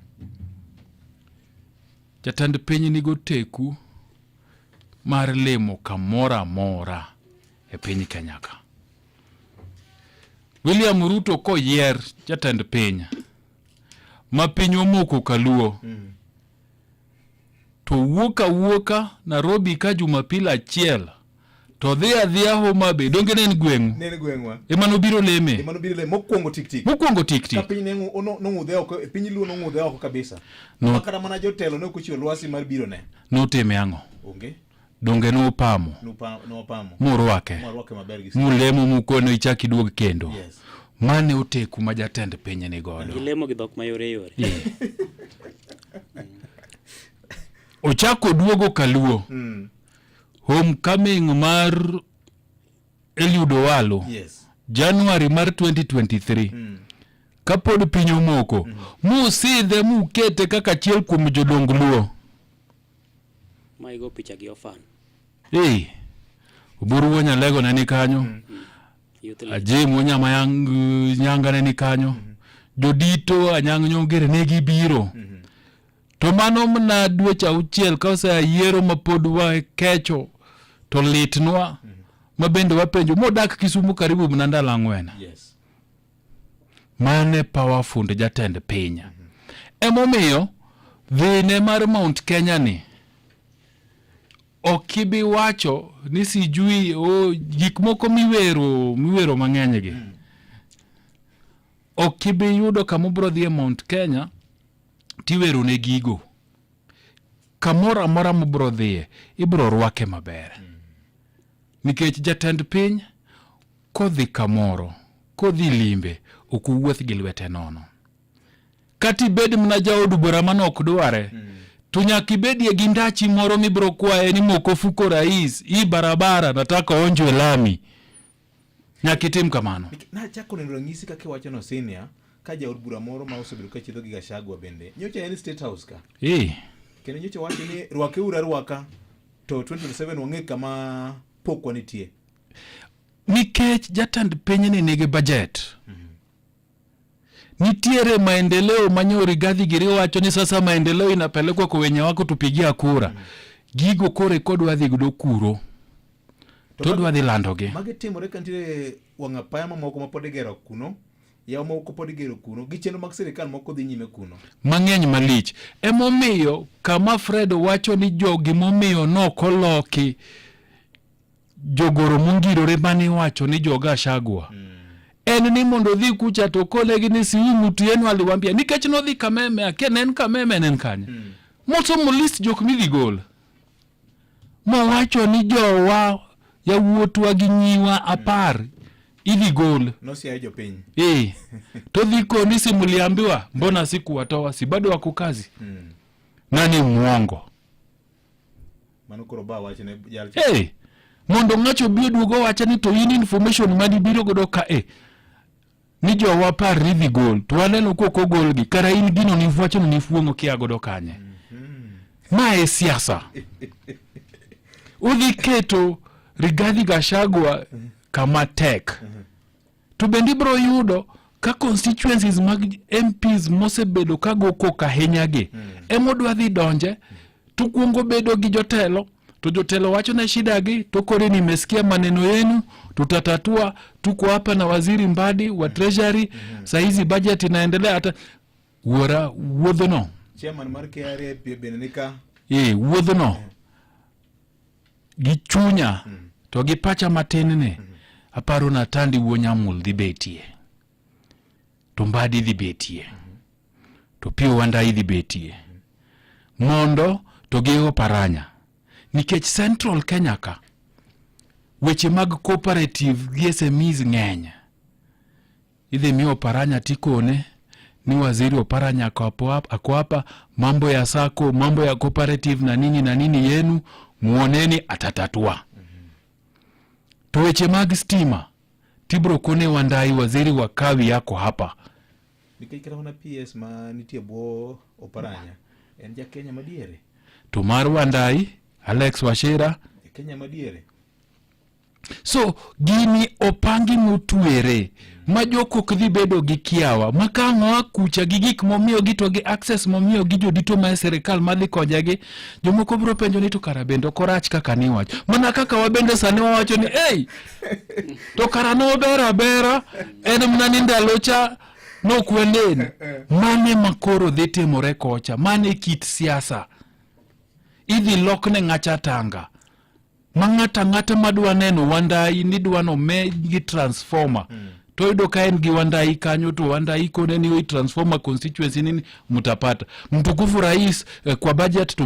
Jatend piny nigo teku mar lemo kamora mora e piny Kenya ka. William Ruto koyier jatend piny ma piny omoko kaluo. To wuoka Nairobi ka Jumapil achiel to dhi adhia Homa Bay donge nen gweng'u. Nen gweng'wa. Emano biro leme. Emano biro leme mokwongo tik. Ka piny ne nong'udhe oko, piny luo nong'udhe oko kabisa. No. Makara mana jotelo ne okochiwo lwasi mar biro ne. Notime ang'o? Onge. Donge nopamo. Nopamo. Murwake. Murwake maber gi. Mulemo mukono ichaki duog kendo. Yes. Mane oteku ma jatend piny ni godo. Gilemo gi dhok mayore. Ochako duogo kaluo. Homecoming mar Eliud Owalo. Yes. January mar 2023. Kapod piny omoko. Musidhe mukete kaka achiel kuom jodong luo. Maigo picha gi ofan. Oburu wonya lego neni kanyo. Ajim wonya mayang nyanga neni kanyo. Jodito anyang nyongere negi biro. To mano mna dweche 6 ka oseyiero mapod wa kecho to litnwa mabende wapenjo modak Kisumu karibu mna ndalo 4. Yes. Mane powerful jatend piny. Emomiyo dhine mar Mount Kenya ni okibi wacho ni sijui gik moko miwero mang'eny gi. Okibi yudo kama bro dhi Mount Kenya tiwero ne gigo. Kamora mora mubro dhiye ibro rwake maber. Nikech jatend piny kodhi kamoro, kodhi limbe okuwuoth gi lwete nono. Kati bed mna jaodu bora manok dware. To nyaki bedie gi ndachi moro mibro kwae ni moko fuko rais hii barabara nataka onjwe lami. Nyaki tim kamano. Na chako neno ranyisi kaka wacho no senior ka jaod bura moro ma osebedo ka chidho gi Gachagua bende. Nyocha en State House ka. Kendo nyocha wacho ni rwake rwaka to 2027 wang'e kama pok nitie. Nikech jatend piny ni nigi budget. Nitiere maendeleo manyori Rigathi Gachagua wacho ni sasa maendeleo inapelekwa kwa wenye wako tupigia kura. Gigo kore kodwa dhi gudo kuro. Todwa dhi landoge. Mage timore kantire wang'apaya moko mapod gero kuno. Ya moko pod gero kuno. Gichendo mag sirikal moko dhi nyime kuno. Mang'eny malich. Emomiyo kama Fred wacho ni jogi momiyo nokoloki jogoro mongirore mani wacho ni joga Gachagua. En ni mondo dhi kucha to kolegi ni si mutu yenu aliwambia nikech no dhi Kameme ake nen Kameme nen kanya. Moto mo list jok mi dhi gol. Ma wacho ni jowa ya wuotwa gi nyiwa apar idhi gol. No si ajo piny. To dhi koni si muliambiwa mbona siku watoa si bado wako kazi. Nani muongo? Mano koro ba wacho ne jal. Mondo ng'acho bio duogo wacha ni to in information mani biro godo ka ni jowa par ridhi gol to waneno koko gol gi kara in gino ni wacho ni fuongo kia godo kanye. Ma e siasa. Udhi keto Rigathi Gachagua kama tek. To bendi bro yudo ka constituencies mag MPs mosebedo kago koka henyage. Emodwa dhi donje to kuongo bedo gi jotelo. To jotelo wacho na shida gi to kore nimesikia maneno yenu tutatatua tuko hapa na waziri Mbadi wa treasury saizi budget inaendelea hata wuodho no chairman mar KRA Benenika wuodho no gichunya to gi pacha matin ne aparo na Tandi Wuonyamul dhi betie to Mbadi dhi betie to Pio Wandayi dhi betie mondo to gi Oparanya. Nikech Central Kenya ka weche mag cooperative gi SMEs ng'eny. Idhi miyo Oparanya tikone ni waziri Oparanya ako hapa, mambo ya sako, mambo ya cooperative na nini yenu muoneni atatatua. To weche mag stima tibro kone Wandai, waziri wa kawi yako hapa. Nikikira una PS ma nitie bo Oparanya en ja Kenya madiere. To mar Wandai Alex Wachira Kenya madiere. So gini opangi motwere ma jokok dhi bedo gi kiawa makang'o kucha gi gik momiyo gi to gi access momiyo gi jodito ma serikal madhi konjagi. Jomoko biro penjo ni to kara bendo korach kaka ni wach mana kaka wabende sani wawacho ni to kara no bera en mna ni ndalo cha no kwelen mane makoro dhi timore kocha, mane kit siasa idhi lokne ng'acha tanga ng'ata madwa neno Wandai ni dwano me gi transformer. To yudo ka en gi Wandai kanyo, to Wandai kone ni transformer constituency nini mutapata. Mtukufu rais, kwa budget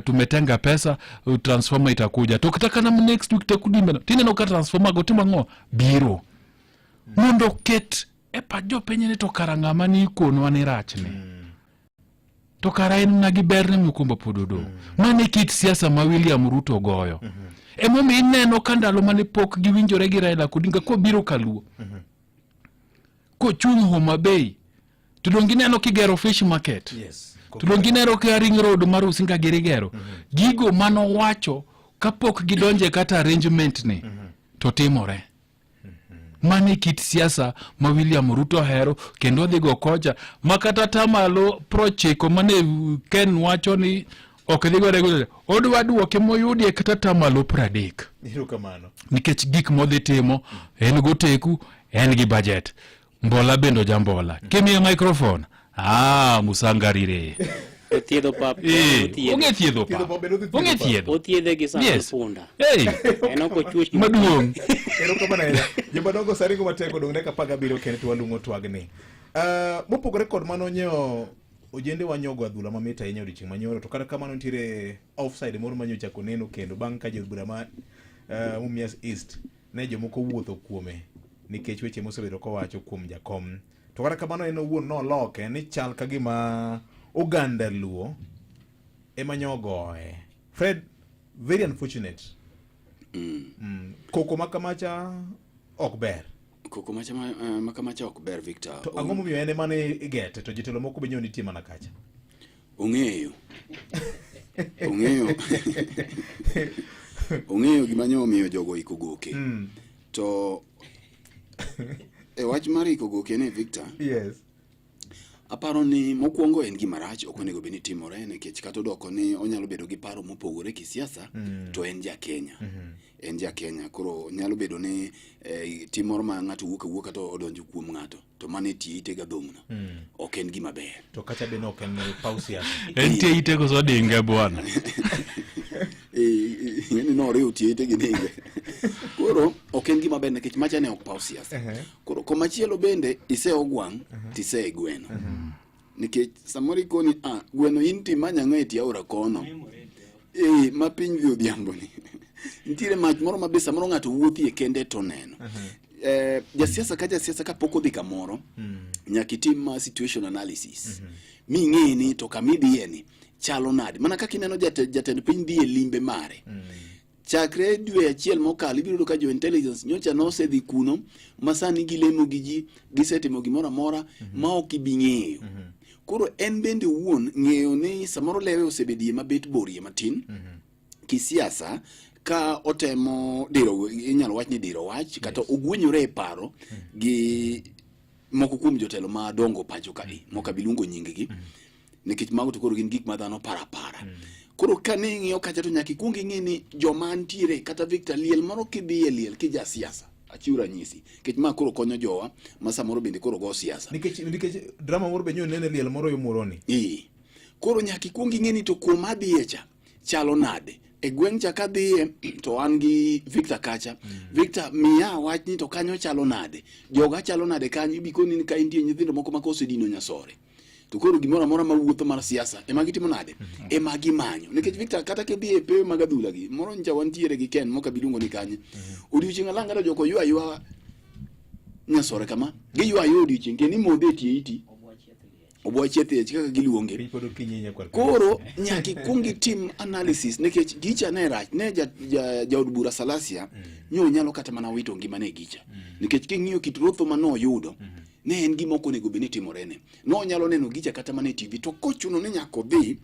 tumetenga pesa, transformer itakuja. Tukitaka na next week takudimena. Tineno ka transformer gotima ngo biro. Mondo ket pajo penye ni to karangama ni kono wani rachne. To karain na giberne mukumba pododo. Mane kit siasa ma William Ruto goyo. Emomi ineno kandalo mane pok giwinjore gi Raila Odinga ko biro kaluo. Ko chung Homa Bay. Tudongi neno kigero fish market. Yes. Tudongi neno ka ring road mar Usinga girigero. Gigo mano wacho kapok gidonje kata arrangement ni to timore. Mane kit siasa ma William Ruto hero kendo dhigo koja makata tamalo procheko mane Ken wacho ni ok dhigo regular odwa duoke moyudie kata tamalo 30. Iro kamano. Nikech gik modhi timo en goteku, en gi budget. Mbola bendo jambola. Kimi microphone. Musangarire. Thiedho pap. Onge thiedho pap. Onge thiedho. Othiedhe gi sa punda. Enoko chuoch maduong. Ero kamano. Joma dongo saringo mateko dong ne kapaga biro kene to walungo twagni. Mopogore kod mano nyeo ojende wanyogo adhula mamita ahinya odiochieng' manyoro, to kata kamano nitiere offside moro manyocha koneno kendo bang' ka jobura ma Mumias East ne jomoko wuotho kuome nikech weche mosebedo kowacho kuom jakom. To kata kamano en owuon noloke ni chal ka gima oganda luo ema nyogoe. Fred, very unfortunate. Koko makamacha ok ber. Koko makamacha ok ber, Victor. To ang'o momiyo ene mane igete to jitelo moko be nitie mana kacha? Ong'eyo gima nyomiyo jogo iko goke. To e wach mar iko goke ne, Victor. Yes. Aparo ni mokwongo en gima rach, ok onego bed ni timore, nikech kata odoko ni onyalo bedo gi paro mopogore kisiasa, to en ja Kenya. En ja Kenya, koro nyalo bedo ni timor ma ng'ato wuok kata odonjo kuom ng'ato to mane tie itega dhomno. Ok en gima ber. To kacha be no ken pau siasa. En tie itego so dinge bwana. Ng'eni no riu tie itegi dinge. Koro ok en gima ber nikech macha ne ok pau siasa. Koro komachielo bende ise ogwang' tise gweno. Nikech samori koni gweno inti manya ng'eti aora kono. Ma piny dhi odhiambo ni. Nitiere mach moro mabe samoro ng'ato wuothie kende to neno. Jasiasa ka pok odhi kamoro nyaka itim situation analysis. Mi ng'e ni to kamidhiye ni chalo nade. Mana kaka ineno jatend piny dhi e limbe mare. Chakre dwe achiel mokalo ibiro ka jo intelligence nyocha nosedhi kuno masani gilemo gi ji, gisetimo gimoro amora ma ok ibi ng'eyo. Koro en bende wuon ng'eyo ni samoro lewe osebedie mabet borie matin kisiasa ka otemo diro, inyalo wach ni diro wach kata ogwenyore e paro gi moko kuom jotelo madongo pacho ka moko bilungo nying-gi nikech mago to koro gin gik ma dhano para. Koro ka ne ng'iyo kacha to nyaka ikwong ing'e ni joma ntiere kata Victor liel moro kidhi e liel kija siasa achiw ranyisi nikech ma koro konyo jowa ma samoro bende koro go siasa nikech drama moro be nyo nene liel moro yomoroni. Koro nyaka ikwong ing'e ni to kuom adhiye cha chalo nade. E gweng' cha kadhiye to an gi Victor kacha. Victor miya wach ni to kanyo chalo nade. Joga chalo nade kanyo ibikoni ni ka intie nyithindo moko ma kosedino nyasore. to koro gimoro amora mawuotho mar siasa ema gitimo nade ema gimanyo nikech Victor kata ke dhi e pewe mag adhula gi moro nja wantiere gi Ken moka biluongo ni kanye odiochieng' alanga joko ywa nyasore kama giywa odiochieng' kendo imodhe tie iti obwachiethe kaka giluonge koro nyaki kungi team analysis nikech gicha ne rach ne jaod bura Salasia nyo nyalo kata mana wito ngimane gicha nikech king'iyo kit rotho mano yudo ne en gima okonego beni timorene no nyalo neno gicha kata mana e TV to kochuno ne nyako dhi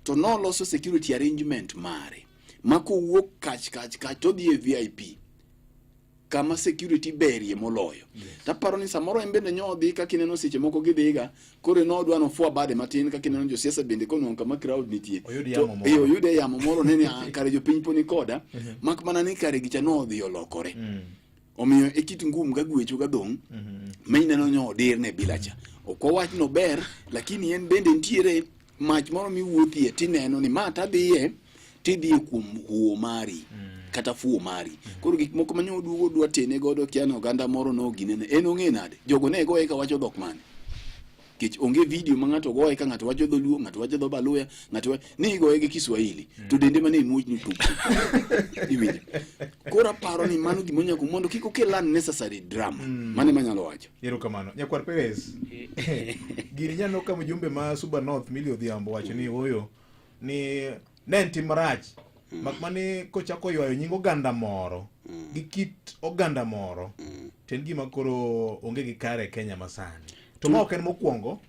to no loso security arrangement mare mako wuok kach to dhi e VIP kama security berie moloyo taparo ni samoro embende nyodhi ka kineno seche moko gidhiga kore no dwano fua bade matin ka kineno jo siasa bende kono kama crowd nitie to oyude yamo moro nene kare jo piny poni koda mak mana ni kare gicha no dhi olokore omiyo e kit ngum ga gwecho ga dong maineno nyodir ne bilacha okowach no ber lakini en bende ntiere mach moro miwuothie tineno ni mata dhiye tidhi kuom huo mari kata fuo mari koro gik moko manyo duogo dwa tene godo kiano oganda moro no ginene en ong'e nade jogo ne goye ka wacho dhok mane kich onge video ma ng'ato goye ka ng'ato wacho dholuo ng'ato wacho dho baluya ng'ato ni goye gi Kiswahili to dende mane muoch ni tup iwinjo koro paro ni mano gimonya ko mondo kiko ke lan necessary drama mane manyalo wacho yero kamano nyakwar Perez giri nyano ka mjumbe ma Suba North Millie Odhiambo wacho ni oyo ni nenti marach makmani kochako ywayo nying oganda moro gi kit oganda moro ten gima koro onge gi kare Kenya masani to ma ok en mokwongo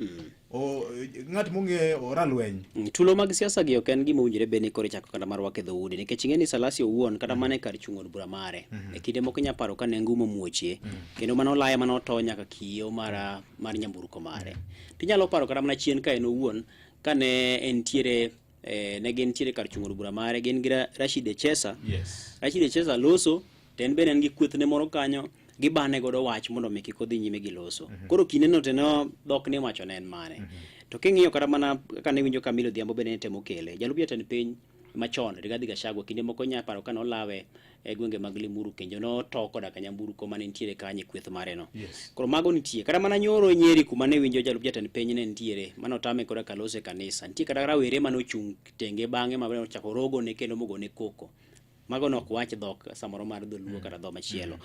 ng'at mong'e oralweny tulo mag siasa gi ok en gima owinjore bed ni koro chako kata mar wake dhoudi nikech ing'e ni Salasia owuon kata mana e kar chung' od bura mare e kinde moko inya paro ka ne ngumo muochie kendo mano olaya mano oto nyaka kiyo mar nyamburko mare tinyalo paro kata mana chien ka en owuon ka ne entiere ne gin tiere kar chung' od bura mare gin gi Rashid Echesa Rashid Echesa loso ten bende en gi kwethne moro kanyo gibane godo wach mondo mi kik odhi nyime gi loso koro kineno teno dhok ne wacho ne en mane to king'iyo kata mana ka ne winjo Camilo Odhiambo bende ne temo kele jalup jatend piny machon Rigathi Gachagua kinde moko nya paro ka nolawe e gwenge mag Limuru kenjo no to koda ka nyamburko mane nitiere kanye kweth mare no koro mago nitie kata mana nyoro Nyeri kuma ne winjo jalup jatend piny ne nitiere mano tame koda kalose kanisa nitie kata rawere mano chung tenge bang'e ma bende chako rogo ne kendo mogo ne koko mago no kwach dhok samoro mar dholuo kata dho machielo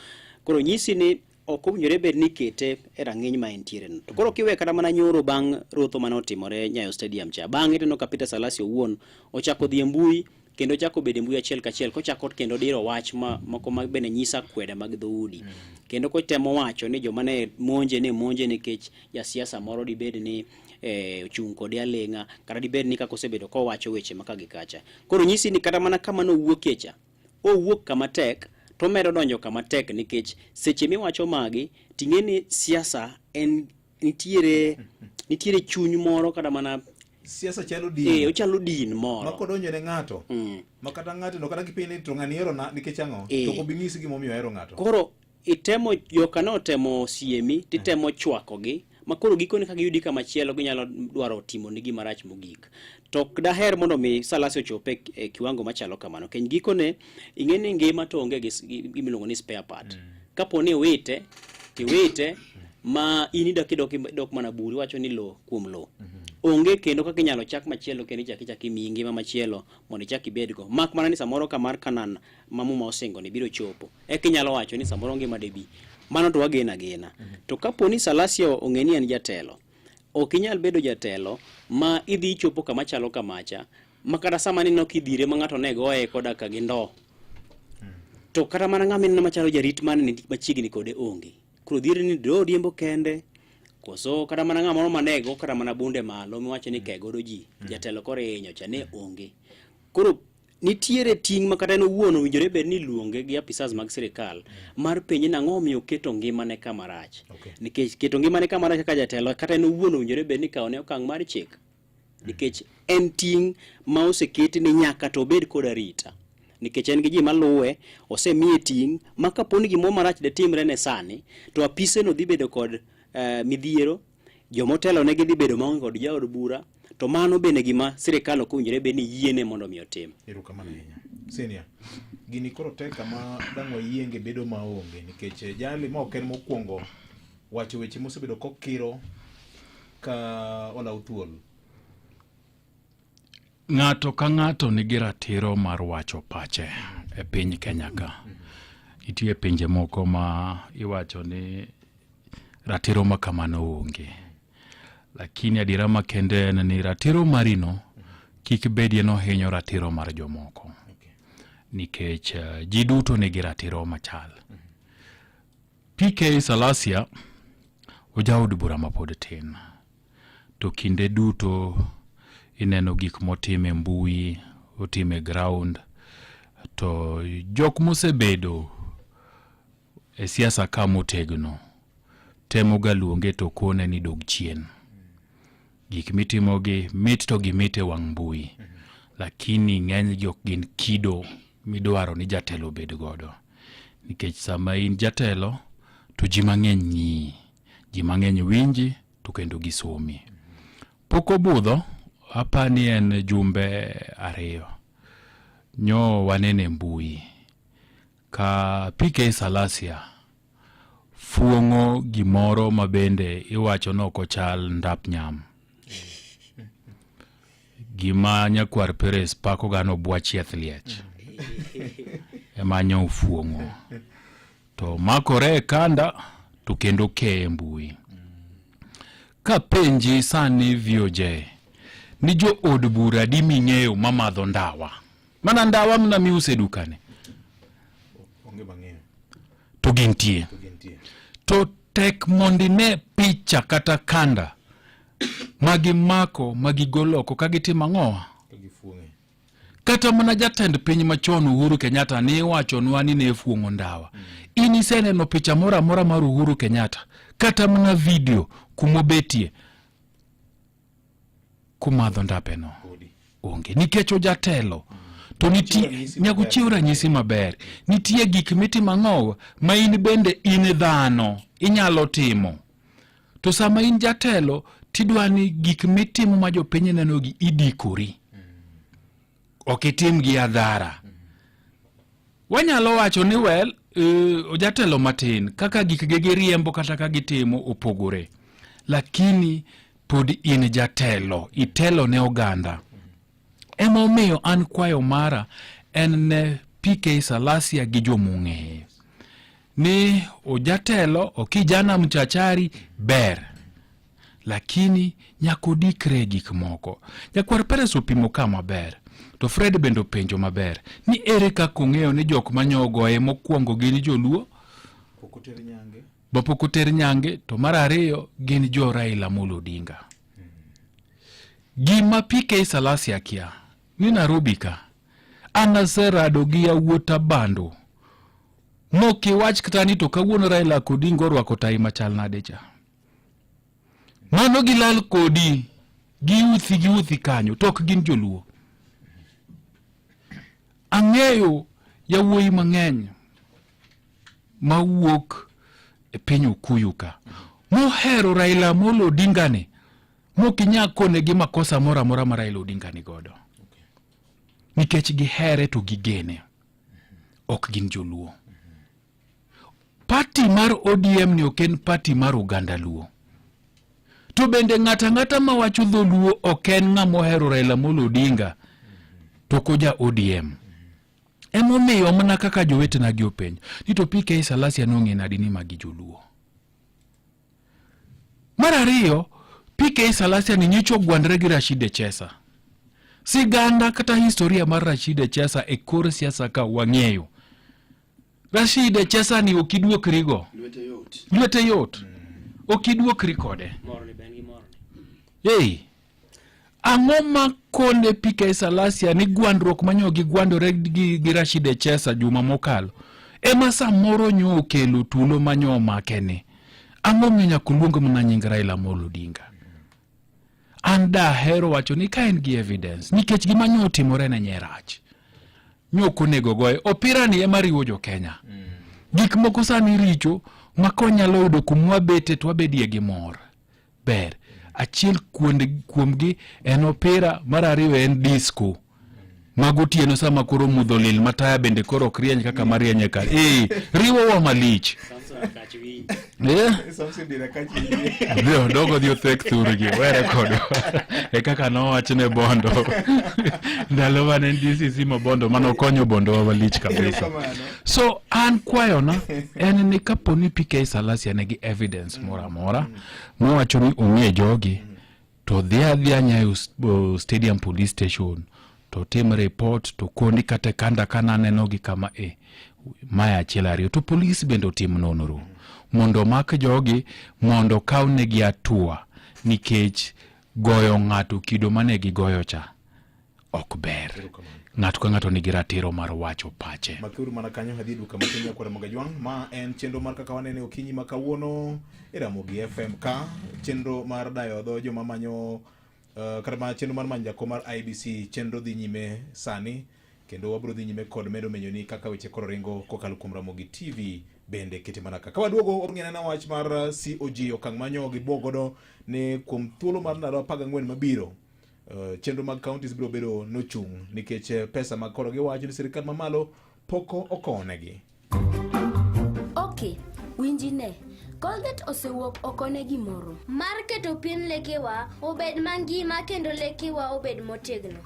koro nyisi ni ok owinjore bed ni kete e rang'iny ma entiere no to koro kiwe kata mana nyoro bang' rotho mane otimore Nyayo Stadium cha bang'e to Peter Salasia owuon ochako dhi e mbui kendo chako bedo e mbui achiel kachiel kochako kendo diro wach moko mag bende nyisa kweda mag dhoudi kendo kotemo wacho ni joma ne monje nikech ja siasa moro dibed ni ochung' kode aleng'a kata dibed ni kako osebedo kowacho weche maka gi kacha koro nyisi ni kata mana kama no wuokecha owuok kama tek to medo donjo kama tek nikech seche miwacho magi ting'e ni siasa en nitiere chuny moro kata mana siasa chalo din ochalo din moro makodonjo ne ng'ato makata ng'ato no kata kipini to ng'ani ero na nikech ang'o to kobing'isi gimomiyo ero ng'ato koro itemo jokano temo siemi titemo chwako gi makoro gikone ka giyudi kama chielo ginyalo dwaro timo ni gima rach mogik to daher mondo mi Salasia ochope e kiwango machalo kamano keny gikone ing'eni ngima to onge gimiluongo ni spare part kapo ni wite ma inida kidok mana buri wacho ni lo kuom lo onge kendo kaka inyalo chak machielo kendo ichak imiyi ngima machielo mondo ichak ibedgo mak mana ni samoro kamar Kanan mamuma osingo ni biro chopo inyalo wacho ni samoro ngima debi mano to wagena to kapo ni Salasia ong'eni en jatelo ok inyal bedo jatelo ma idhi chopo kama chalo kamacha makata sama ni nokidhire ma ng'ato ne goye koda ka gi ndo to kata mana ng'amin machalo jarit man ni machiegni kode onge koro dhire ni do diembo kende koso kata mana ng'amoro manego kata mana bunde malo miwacho ni kegodo ji jatelo kore hinyo cha ne onge koro nitiere ting' makata en owuon owinjore bed ni luonge gi apisas mag sirikal mar penje nang'o omiyo keto ngimane kama rach nikech keto ngimane kama rach kaka jatelo kata en owuon owinjore bed ni kaone okang' mar chik nikech en ting' ma oseketi ni nyaka to bed kod arita nikech en gi ji maluwe osemiye ting' ma kaponi gimoro marach de timre ne sani to apise no dhi bedo kod midhiero jomotelo ne gidhi bedo maonge kod jaod bura to mano bende gima sirikal ok owinjore bed ni yiene mondo mi otim. Erokamano ahinya. Senior, gini koro tek kama dang'o yienge bedo maonge nikech jali ma ok en mokwongo wacho weche mosebedo kokiro ka olaw thuol? Ng'ato ka ng'ato nigi ratiro mar wacho pache e piny Kenya ka. Nitie pinje moko ma iwacho ni ratiro ma kamano onge. Lakini adiera makende en ni ratiro marino kik bedie no hinyo ratiro mar jomoko. Nikech ji duto nigi ratiro machal. PK Salasia ojaod bura mapod tin. To kinde duto ineno gik motime mbui, otime ground, to jok mosebedo e siasa ka motegno temo ga luonge to kone ni dog chien. Gik mitimogi mit to gimite wang mbui, lakini ng'eny jok gin kido midwaro ni jatelo bed godo. Nikech sama in jatelo to ji mang'eny ng'i, ji mang'eny winji to kendo gisomi. Poko budho apani en jumbe ariyo nyo wanene mbui ka PK Salasia fuongo gimoro mabende iwacho no kochal ndap nyam. Gima nyakwar Peres pako gano bwachieth liech emanyo ufuongo to makore kanda to kendo ke mbui. Ka penji sani VOJ ni jo od bura di ming'eyo mamadho ndawa, mana ndawa mna miuse dukane Onge mang'eyo. to gintie. To tek mondine picha kata kanda magi mako magi goloko kagitimo ang'owa. Kata mana jatend piny machon Uhuru Kenyatta ni wachonwa ni ne fuongo ndawa. Ini seneno picha mora mora mar Uhuru Kenyatta kata mana video kumobetie kumadho ndapeno onge. Nikech ojatelo to nitie nyago chiwo ranyisi maber. Nitie gik mitimo ang'owa ma in bende in dhano inyalo timo. To sama in jatelo tidwani gik mitimo ma jopiny nenogi idikori. Okitim gi adhara. Wanyalo wacho ni well, ojatelo matin kaka gik gege riembo kata ka gitimo opogore. Lakini pod in jatelo, itelo ne oganda. Ema omiyo an kwayo mara en ne PK Salasia gi jomung'eye. Ni ojatelo okijana mchachari ber. Lakini nyako dikre gik moko. Nyakwar Peres opimo kama ber. To Fred bendo penjo maber. Ni ere kaka ong'eyo ni jok manyogoe mokwongo gin joluo? Pokoter nyange. Bapokoter nyange to mar ariyo gin jo Raila Amolo Odinga. Gima PK Salasia kia ni Nairobi ka anaserado gi yawuota bando. Mokiwach kata ni to kawuono Raila Odinga orwako tai machal nade cha. Mano gilal kodi giuthi kanyo tok gin joluo. Ang'eyo yawuoyi mang'eny mawuok e piny Okuyu ka mohero Raila Amolo Odinga ni mokinyakone gi makosa mora mora ma Raila Odinga ni godo. Nikech gihere to gigene. Ok gin joluo. Party mar ODM ni oken party mar Uganda luo. To bende ng'ata ma wacho dholuo oken ng'ama ohero Raila Amolo Odinga to koja ODM. Emomiyo mana kaka jowetena gi openjo ni to PK Salasia nong'e nadi ni magi joluo. Mar ariyo, PK Salasia ni nyicho gwandre gi Rashid Echesa. Siganda kata historia mar Rashid Echesa e kor siasa ka wang'eyo. Rashid Echesa ni okiduokri go. Lwete yot. Okiduokri kode. Hey. Ang'o ma kone PK Salasia ni gwandruok manyo gi gwandore gi Rashid Echesa juma mokalo. Ema samoro nyo okelo tulo manyo makene. Ang'o minya kuluongo mna nying Raila Amolo Odinga. Anda hero wacho ni ka en gi evidence. Nikech gima nyo timore na nyerach. Nyo konego goye. Opira ni ema riwo jo Kenya. Gik moko sani richo makonyalo yudo kumwa bete to wabedie gi mor. Ber. Achiel kuomgi en opira, mar ariyo en disco. Magotieno sama koro mudho lil mataya bende koro krieny kaka marieny ka. Riwo wa malich. Something dire kachi. Dio dogo dio tek thurgi were kodo. E kaka no wachne bondo. Ndalo mane DCC ma bondo mano konyo bondo wa lich kabisa. So an kwayo na en ni kaponi PK Salasya ne gi evidence mora mora mo wacho ni ong'e jogi to dhia Nyayo Stadium Police Station to tim report to koni kate kanda kana neno gi kama maya achiel ariyo to police bendo tim nonoro mondo mak jogi mondo kaune gi atua nikech goyo ng'ato kido mane gi goyo cha ok ber. Ng'ato ka ng'ato nigi ratiro mar wacho pache. Makuru mana kanyo hadidu kama Kenya kwa Ramogi Jwang ma en chenro mar kaka wanene okinyi makawuono Ramogi FM ka chenro mar dayo dho joma manyo kama chenro mar manja ko mar IBC chenro dhi nyime sani kendo wabro dhi nyime kod medo menyo ni kaka weche koro ringo kokalo kuom Ramogi TV bende kete mana kaka waduogo ong'ene na wach mar COG okang' manyo gi bogodo ne kuom thuolo mar ndalo 14 mabiro. Chenro mag counties biro bedo nochung' nikech pesa mag koro gi wacho ni sirikal mamalo poko okonegi. Okay, winjine. Colgate osewuok okone gimoro. Mar keto pien lekewa obed mangima kendo lekewa obed motegno.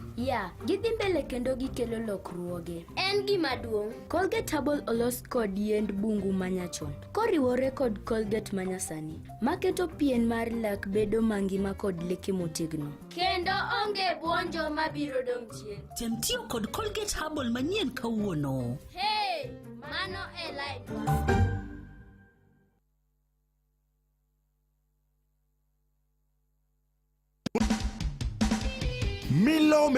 Gidhi mbele kendo gikelo lokruoge. En gima duong'. Colgate Herbal olos kod yiend bungu manyachon. Koriwore kod Colgate manyasani. Maketo pien mar lak bedo mangima kod leke motegno. Kendo onge buonjo mabiro dong' chien. Tem tiyo kod Colgate Herbal manyien kawuono. Hey, mano e life.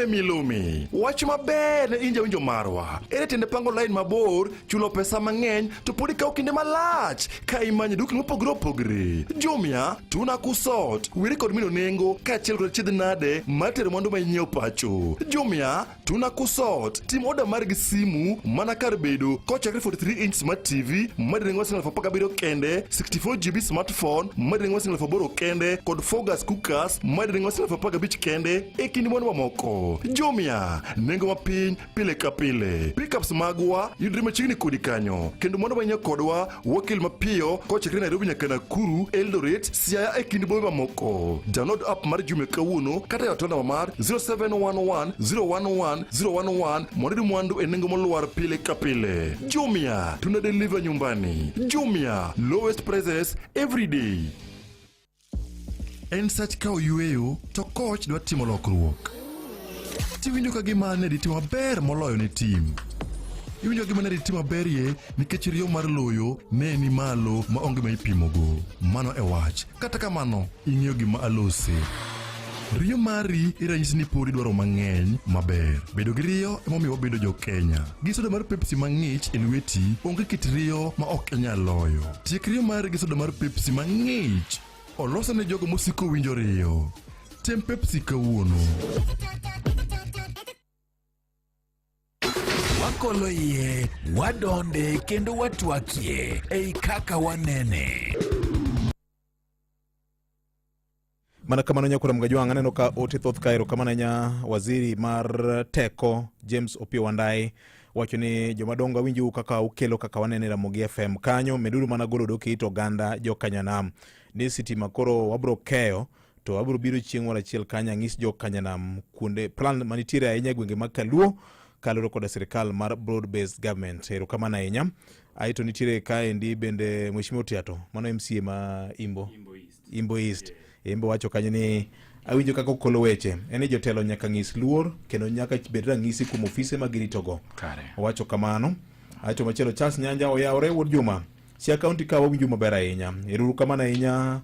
Milome wach maber ne inja winjo marwa ere tende pango line mabor chulo pesa mang'eny to podi kawo kinde malach ka imanyo dukni mopogore opogore. Jumia tuna kusot wiri kod mino nengo kaachiel kod chiedh nade mar tero mwandu manyiewo pacho. Jumia tuna kusot tim oda mar gi simu mana kar bedo kochakre 43 inch smart TV madirengo $17 kende, 64 GB smartphone madirengo $8 kende kod 4 gas cookers madirengo $15 kende e kinde mwandu mamoko. Jumia nengo mapiny pile ka pile. Pickups magwa yudre machiegni kodi kanyo kendo mwandu manyiewo kodwa wakil mapiyo kochakre Nairobi nyaka Nakuru, Eldoret, Siaya e kinde bombe mamoko. Download app mar Jumia kawuono kata yaw tonda mar 0711 011 011 mondo mwandu e nengo moluwar pile ka pile. Jumia tuna deliver nyumbani. Jumia lowest prices every day. En sach ka oyueyo to coach dwa timo lokruok. Tiwinjo ka gima ne ditimo maber moloyo ne tim. Iwinjo gima ne ditimo maberie nikech riyo mar loyo ne ni malo ma onge ma ipimogo. Mano e wach. Kata kamano ing'iyo gima alose. Riyo mari iranyisi ni podi dwaro mang'eny maber. Bedo gi riyo emomiyo wabedo jo Kenya. Gi soda mar Pepsi mang'ich e lweti onge kit riyo ma ok inyal loyo. Tiek riyo mari gi soda mar Pepsi mang'ich. Olosa ne jogo mosiko winjo riyo. Tem Pepsi kawuono. Wakolo iye, wadonde kendo watwakie ei kaka wanene. Mana kamano nyakura Mgajwang aneno ka ote thoth kairo kamana nya waziri mar teko James Opiyo Wandayi wacho ni jomadongo winjo kaka ukelo kaka wanene Ramogi FM kanyo meduru mana golo doki ito ganda jo Kanyanam ni sitima koro wabro keyo to wabro biro chieng' moro achiel kanya ng'is jo Kanyanam kuonde plan manitiere ahinya gwenge mag Kaluo kaloro koda sirikal mar broad based government. Ero kamana ahinya aito nitiere kaendi bende Mheshimiwa Otiato mano MCA ma Imbo East Imbo wacho kanyo ni awinjo kaka okolo weche eni jotelo nyaka ng'is luor kendo nyaka bed rang'isi kuom ofise magiritogo. Wacho kamano aito machielo Charles Nyanja oyawore wuod Juma Siaya County ka wawinjo maber ahinya. Eruru kamano ahinya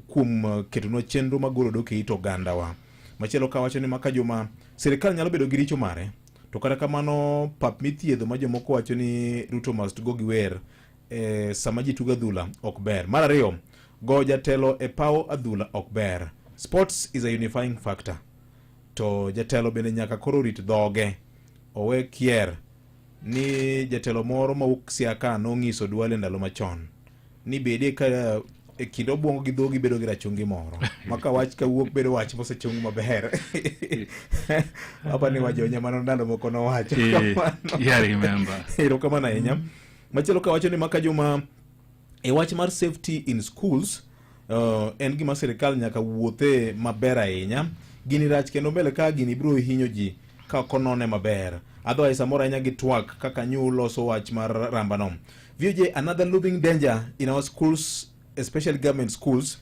kuom ketonwa chenro magolo doke ito gandawa. Machielo ka wacho ni maka Juma sirikal nyalo bedo gi richo mare to kata kamano pap mithiedho ma jomoko wacho ni Ruto must go gi wer sama ji tugo adhula ok ber. Mar ariyo go jatelo e paw adhula ok ber. Sports is a unifying factor. To jatelo bende nyaka koro rit dhoge owe kier ni jatelo moro mawuok Siaya ka nong'iso Duale ndalo machon ni bede ka e kido bongo gi dhogi bedo gi rachungi moro maka wach ka wuok bedo wach mosechung maber. Apa ni wajo nyamano ndalo moko no wacho. Yeah, remember. Ero kamana ahinya. Machielo ka wacho ni maka Juma e wach mar safety in schools, en gima sirikal nyaka wuothe maber ahinya. Gini rach kendo mbele ka gini biro hinyo ji ka konone maber. Otherwise samora nya gitwak kaka nyu loso wach mar rambano. VJ, another looming danger in our schools, especially government schools.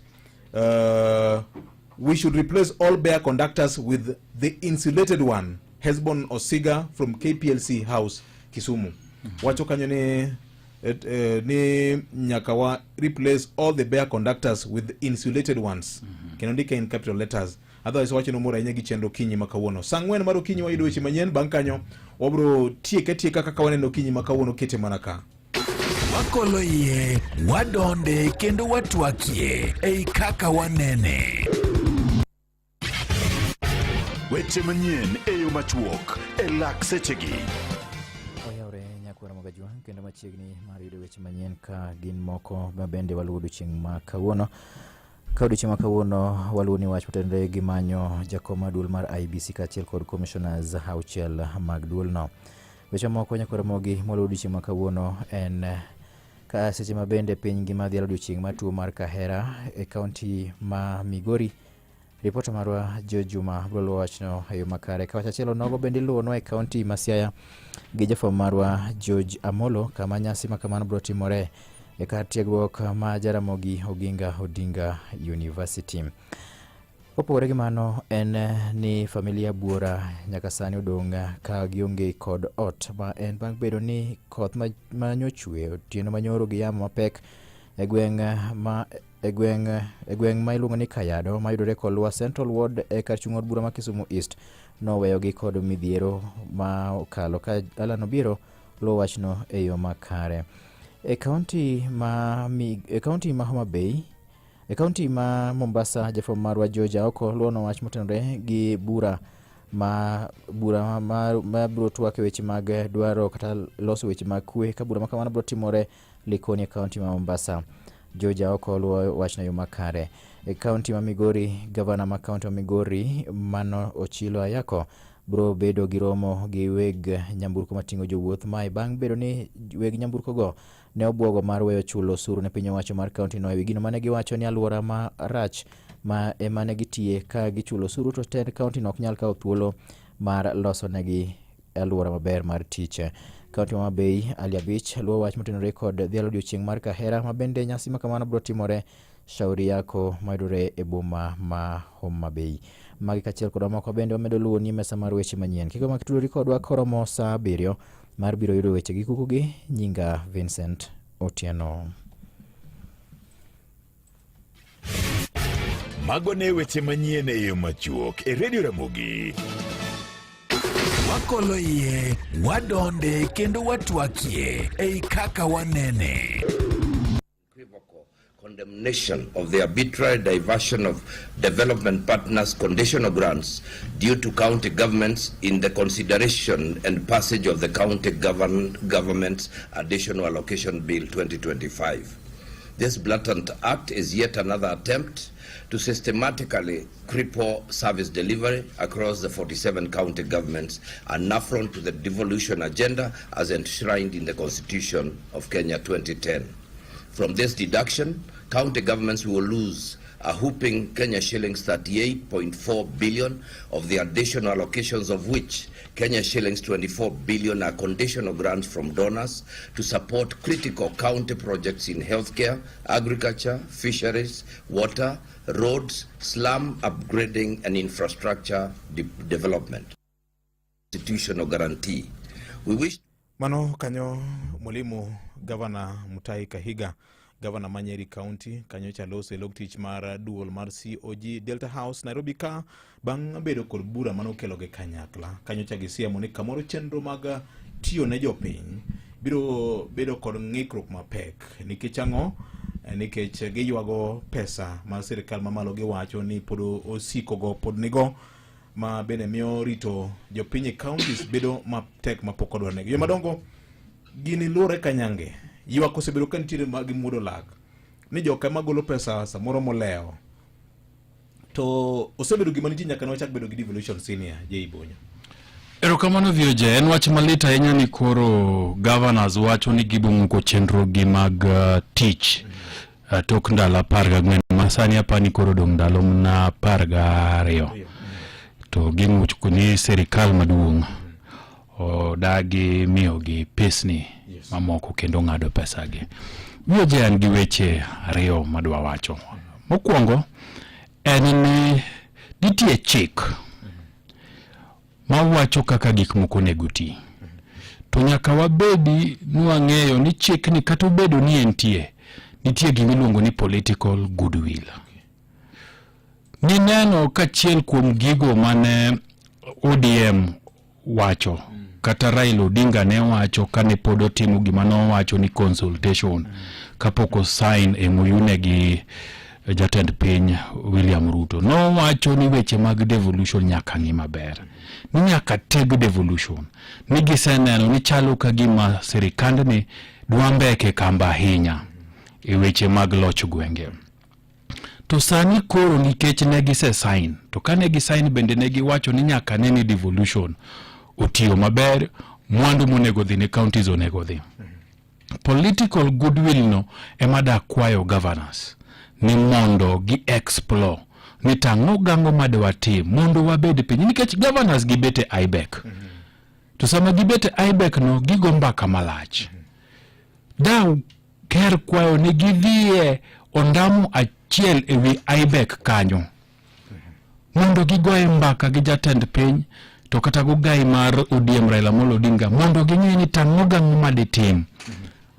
We should replace all bear conductors with the insulated one. Hesbon Osiga from KPLC House, Kisumu. Wacho kanyo ni nyakawa replace all the bear conductors with the insulated ones. Kenondika in capital letters. Otherwise wacho no mora nyagi chendo kinyi makawuono. Sangwen maro kinyi wa idochi manyen bankanyo. Wabro tieke kaka waneno kinyi makawuono kete manaka. Wakolo ye, wadonde kendo watwakie, ei kaka wanene. Weche manyien eyo machuok, lak sechegi. Oyawre nyakwara magajwa kendo machiegni mar yudo weche manyien ka gin moko mabende waludo chieng' ma kawuono. Ka odiochieng' ma kawuono waluwo ni wach motendore gi manyo jakom duol mar IEBC kaachiel kod commissioners auchiel mag duolno. Weche moko nyakwara mogi moluwo odiochieng' ma kawuono en ka seche mabende piny ngima dhi odiochieng' mar tuo mar kahera e kaunti ma Migori. Ripota marwa Jojuma bro luwo wachno e yo makare. Ka wach achiel onogo bende iluwonwa e kaunti ma Siaya gi jafwambo marwa George Amolo kama nyasi ma kamano bro timore e kar tiegruok ma Jaramogi Oginga Odinga University. Kopogore gi mano en ni familia buora nyaka sani odong' ka gionge kod ot ma en bang' bedo ni koth ma nyochwe otieno manyoro gi yamo mapek e gweng' ma iluongo ni Kayado ma yudore kolwa Central Ward e kar chung' od bura ma Kisumu East noweyogi kod midhiero ma okalo ka alano biro lo wachno e yo makare. E kaunti ma Homa Bay, e kaunti ma Mombasa, jafwambo marwa George Aoko luono wach motenore gi bura ma biro twak e weche mag dwaro kata loso weche mag kwe ka bura ma kamano biro timore Likoni e kaunti ma Mombasa. George Aoko luwo wachno yo makare. E kaunti ma Migori, gavana ma kaunti ma Migori Mano Ochilo Ayako bro bedo gi romo gi weg nyamburko mating'o jowuoth mae bang' bedo ni weg nyamburko go ne obwogo mar weyo chulo osuru ne piny owacho mar kaunti no e gino mane giwacho ni alwora ma rach ma emane gitie ka gichulo osuru to tend kaunti no ok nyal kawo thuolo mar loso negi alwora maber mar tich. Kaunti ma Bay, Alia Beach luwo wach motenore kod dhialo odiochieng' mar kahera ma bende nyasi ma kamano bro timore Shauri Yako mayudore e boma ma Homa Bay. Magi kachiel kod moko bende wamedo luwo ni mesa mar weche manyien. Kiko makitudori kodwa koromo saa 7 mar biro yudo weche gi kukugi. Nyinga Vincent Otieno. Mago ne weche manyien e yo machuok e Radio Ramogi. Wakolo ye, wadonde kendo watwakie, ei kaka wanene. Condemnation of the arbitrary diversion of development partners' conditional grants due to county governments in the consideration and passage of the county government's Additional Allocation Bill 2025. This blatant act is yet another attempt to systematically cripple service delivery across the 47 county governments, an affront to the devolution agenda as enshrined in the Constitution of Kenya 2010. From this deduction, county governments will lose a whooping Kenya shillings 38.4 billion of the additional allocations, of which Kenya shillings 24 billion are conditional grants from donors to support critical county projects in healthcare, agriculture, fisheries, water, roads, slum upgrading and infrastructure development. Constitutional guarantee. We wish Mano kanyo Mwalimu Gavana Mutahi Kahiga, Gavana Manyeri County, kanyo chalose loktich mar duol mar COG Delta House Nairobi ka bang' bedo kod bura mano kelo ge kanyakla. Kanyo chagisia moni kamoro chenro mag tiyo ne jopiny biro bedo kod ng'ikruok mapek nikech ang'o? Nikech giywago pesa ma sirikal mamalo giwacho ni pod osiko go pod nigo ma bene miyo rito jopiny counties bedo matek mapok odwar negi. Yo madongo gini lure kanyange ywak osebedo ka nitiere gi muodo lak ni joka magolo pesa samoro moleo to osebedo gima nitie nyaka ne ochak bedo gi devolution senior Jay Bonyo. Erokamano Vioje, en wach malit ahinya ni koro governors wacho ni gibumuko chenro gi mag tich tok ndalo 14 masani apani koro dong ndalo na 12 to gimuko ni serikal maduong' odagi miyo gi pesni mamoko kendo ng'ado pesa gi. Vioje an gi weche ariyo madwa wacho. Mokwongo en ni nitie chik mawacho kaka gik moko nego ti. To nyaka wabedi nwang'eyo ni chik ni kata obedo ni nitie gimiluongo ni political goodwill. Ni neno kachiel kuom gigo mane ODM wacho kata Raila Odinga ne wacho kane pod otimo gima no wacho ni consultation kapok osign MOU ne gi jatend piny William Ruto. No wacho ni weche mag devolution nyaka ng'i maber. Ni nyaka teg devolution. Ni giseneno ni chalo ka gima serikand ni dwa mbeke kamba ahinya e weche mag loch gwenge. To sani koro nikech ne gise sign, to kane gisign bende ne giwacho ni nyaka ne ni devolution otiyo maber, mwandu monego dhi ne counties onego dhi. Political goodwill no ema da kwayo governors ni mondo gi explore ni tang'o gango madwa tim mondo wabed piny nikech governors gibete IBEC. To sama gibete IBEC no gigo mbaka malach. Da ker kwayo ni gidhie ondamu achiel ewi IBEC kanyo mondo gigoye mbaka gi jatend piny to kata go gai mar ODM Raila Amolo Odinga mondo ging'e ni tang'o gango maditim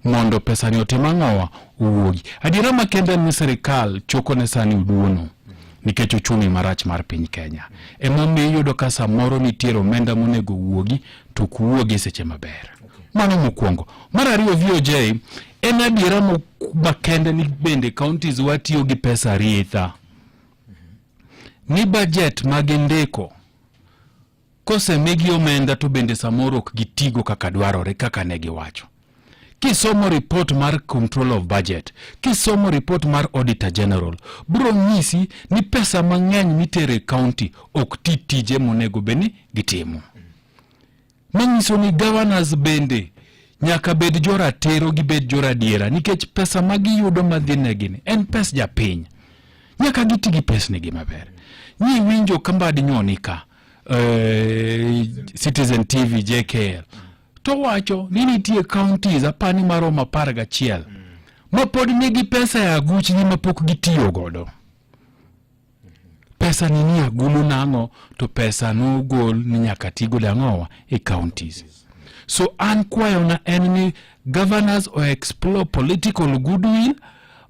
mondo pesa ni otima ng'owa uwogi. Adiera makende ni serikal choko ne sani uduono nikech uchumi marach mar piny Kenya. Emomiyo yudo ka samoro nitiere omenda monego uwogi to kuwogi seche maber. Mano mokwongo. Mar ariyo VOJ en adiera makende ni bende counties watiyo gi pesa rietha. Ni budget mag ndiko kose migi omenda to bende samoro ok gitigo kaka dwarore kaka ne giwacho. Kisomo report mar control of budget, kisomo report mar auditor general, bro nyisi ni pesa mang'eny mitere county ok tije monego beni gitimo. Manyiso ni governors bende nyaka bed joratero gi bed joradiera nikech pesa magiyudo madhinegini en pes japiny. Nyaka giti gi pesnigi maber. Nyi winjo kambadi nyonika Citizen TV JKL to wacho ni nitie counties apani maroma 11 ma pod nigi pesa ya aguch ni mapok gitiyo godo. Pesa ni agulu nang'o to pesa no gol ni nyaka tigo dang'owa e counties. So an kwayo na en ni governors o explore political goodwill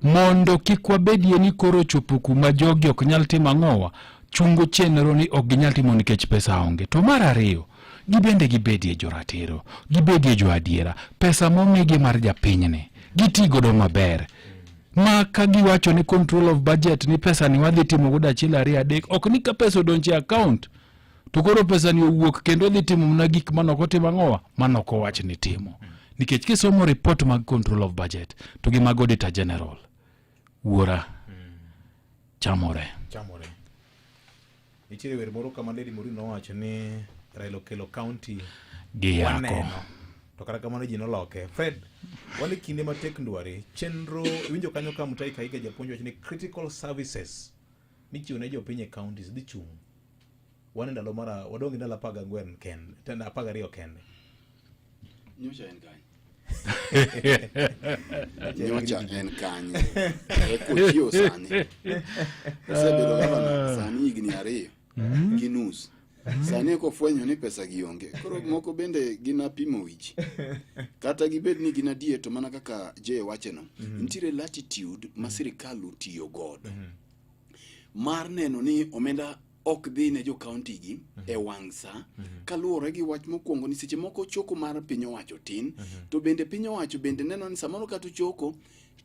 mondo kikwabedie ni koro chopo kuma jogi ok nyal timo ang'owa chungo chenro ni ok ginyal timo nikech pesa onge. To mar ariyo gibende gibedie joratero, gibedie joadiera, pesa momigi mar japinyne gitigo do maber. Ma ka giwacho ni control of budget ni pesa ni wadhi timo goda achiel ariyo adek, ok ni ka pesa odonje account to koro pesa ni owuok kendo dhi timo na gik manoko timo ang'owa manoko wach ni timo. Nikech kisomo report mag control of budget to gi mag auditor general wuora chamore. Nichire wer moro kama Lady Mourinho nowacho ni Raila okelo county gi yako. To kata kamano ji noloke. Fred, wale kinde matek ndware chenro winjo kanyo ka Mutahi Kahiga japuonjo ni critical services michiwo ne jopiny e counties dhi chung'. Wane ndalo mara wadongi ndalo 14 kende, tena 12 kende. Nyocha en kanye. Nyocha en kanye. Eko sani. Osebedo gavana sani higni 2 gi nus. Sani ko fwenyo ni pesa gionge. Koro moko bende gina pimo wich. Kata gibed ni gina dieto mana kaka je wacheno. Nitire latitude ma sirikal tiyo godo. Mar neno ni omenda ok dhi ne jo county gi e wangsa kaluwore gi wach mokwongo ni seche moko choko mar piny owacho tin to bende piny owacho bende neno ni samoro kata choko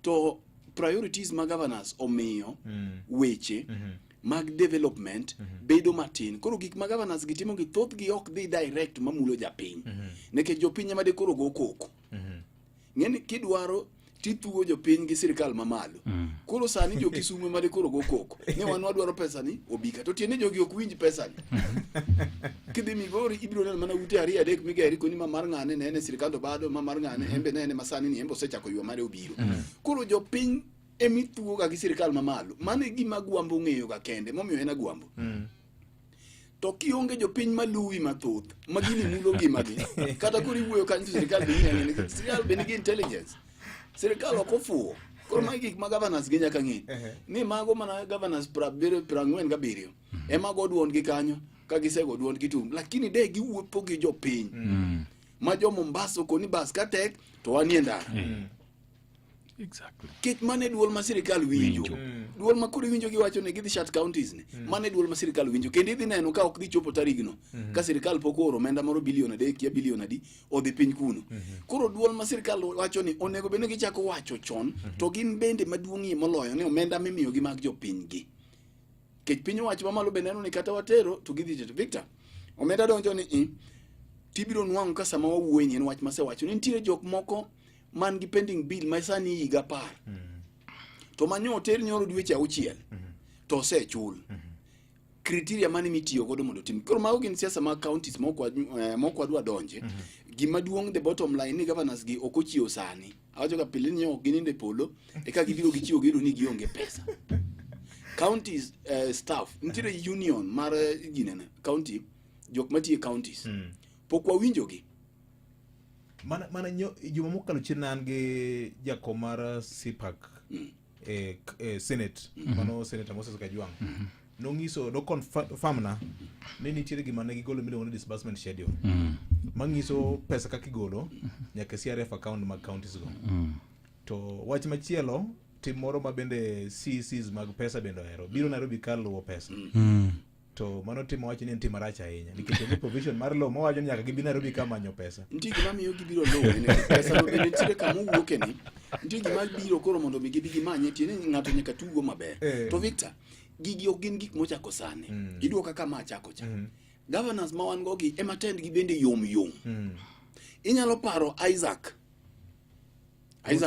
to priorities mag governors omiyo weche mag development bedo matin. Koro gik mag governors gitimo gi thoth gi ok dhi direct mamulo japiny nekech jopiny ema de koro go koko. Ng'eni kidwaro tithuo jopiny gi sirikal mamalo. Koro sani jo Kisumu made koro go koko. Ne wan wadwaro pesa ni obika. To tiende jogi ok winj pesa ni. Kidhi Migori ibiro neno mana ute 2-3 migeri koni mar ng'ane ne sirikal to bado mar ng'ane embe ne masani ni embe osechako ywa mare obiro. Koro jopiny emithuo ga gi sirikal mamalo. Mane gima gwambo ng'eyo ga kende momiyo en agwambo. To kionge jopiny maluwi mathoth magini mulo gimagi kata koro iwuoyo kanyo sirikal bende sirikal bende gi intelligence. Sirikal ok ofuo. Koro magi gik ma governors gi nyaka ng'e. Ni mago mana governors 47 ema go duond gi kanyo ka gisego duond gitum. Lakini de giwuotho gi jopiny. Ma jo Mombasa koni bas ka tek to wanie ndara. Exactly. Kit mane duol ma sirikal winjo. Duol ma kuri winjo giwacho ne gidhi shut counties ni. Mane duol ma sirikal winjo. Kendo idhi neno ka ok dhi chopo tarigno. Ka sirikal pok oro omenda moro bilion 3 kia bilion 10 odhi piny kuno. Koro duol ma sirikal wacho ni onego bende gichako wacho chon to gin bende maduong'ie moloyo ni omenda mimiyo gi mag jopiny gi. Kech piny wacho mamalo bende neno ni kata watero to gidhi teto. Victor, omenda donjo ni tibiro nwang'o ka sama wawuoye en wach masewacho ni nitiere jok moko man gi pending bill ma sani higa 10 to manyo oter nyoro dweche 6 to osechul criteria mane mitiyo godo mondo tim. Koro mago gin siasa mag counties moko adwa donje. Gima duong' the bottom line ni governors gi ok ochiwo sani. Awacho ka pile ni ok gininde polo e ka gibiro gichiwo gido ni gionge pesa. Counties staff nitiere union mar ginene county jok matiye counties pok wawinjo gi. Mana juma mokalo chien an gi jakom mar CPAC Senate mano Senator Moses Kajwang nong'iso no confirm na ni nitiere gima ne gigolo miluongo ni disbursement schedule mang'iso pesa kaka igolo nyaka CRF account mag counties go. To wach machielo tim moro ma bende CCs mag pesa bende ohero biro Nairobi kar luwo pesa. To mano timo wacho ni en tim marach ahinya nikech onge provision mar law mawacho ni nyaka gibi Nairobi ka manyo pesa. Nitie gima miyo gibiro law ne pesa no bende nitie kama wuoke ni. Nitie gima biro koro mondo mi gibi gimanye tiene ng'ato nyaka tugo maber. To Victor, gigi ok gin gik mochako sane. Iduoka kama achako cha. Governors ma wan go gi ema tend gi bende yom. Inyalo paro Isaac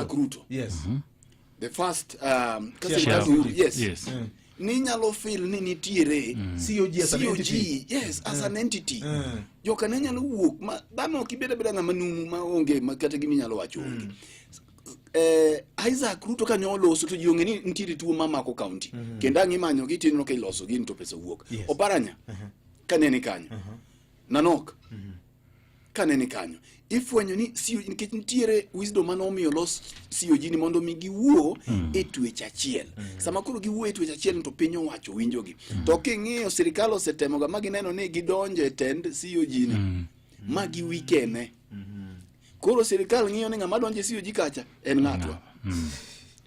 Ruto. Yes. The first yes. Ni nyalo feel ni nitiere COG as an entity. Yes, as an entity. Joka ne nyalo wuok ma dhano kibeda ng'ama numu ma onge kata gimi nyalo wacho onge. Isaac Ruto ka nyoloso to jionge ni nitiere tuo mamako county. Kendo ang'imanyo gi tinno ka iloso gi to pesa wuok. Oparanya kanene kanyo. Nanok kanene kanyo. Ifwenyo ni COG nikech nitiere wisdom manomiyo los COG ni mondo mi giwuo e twech achiel. Sama koro giwuo e twech achiel to piny owacho winjogi. To king'iyo sirikal osetemo ga magineno ni gidonjo e tend COG ni magi wikene. Koro sirikal ng'iyo ni ng'ama donjo e COG kacha en ng'atwa.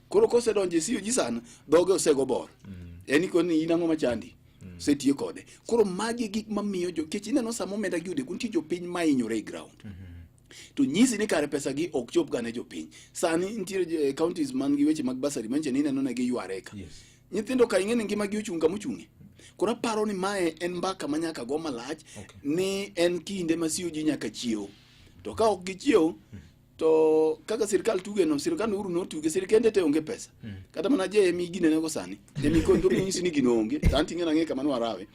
Koro kosedonjo e COG sana dhoge osego bor. Eni koni inang'o machandi. Setie kode. Koro magi gik mamiyo jo kech ineno sama omenda giude kunti jo piny mainyore e ground. To nyisi ni kare pesa gi ok chop ga ne jopiny. Sani nitiere counties man gi weche mag basari manche ni neno ne gi ywareka. Nyithindo ka ing'e ni ngima gi ochunga mochung'e. Koro paro ni mae en mbaka manyaka go malach ni en kinde ma COG nyaka chiew. To ka ok gichiew to kaka sirikal tuge no sirikal uru no tuge sirikende te onge pesa. Kata mana je emi gine nego sani. Emi kondo nyisi ni gino onge. Tanti ng'ena ng'e kama nwarawe.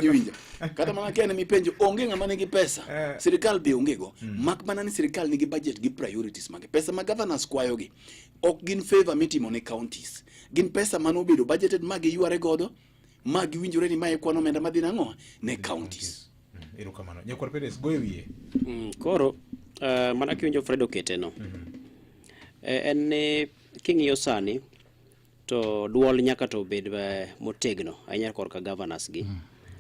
Iwinja. Kata mana kene mi penjo onge ng'ama nigi pesa. Sirikal be onge go. Mak mana ni sirikal nigi budget gi priorities mage. Pesa ma governors kwayo gi ok gin favor mitimo ne counties. Gin pesa manobedo budgeted magi yware godo magi winjore ni mae kwano omenda madhi nang'o ne counties. Erokamano. Nyakwar Peres goyo wiye. Koro mana kiwinjo Fred okete no. En king'iyo sani to duol nyaka to bed motegno ahinya korka governors gi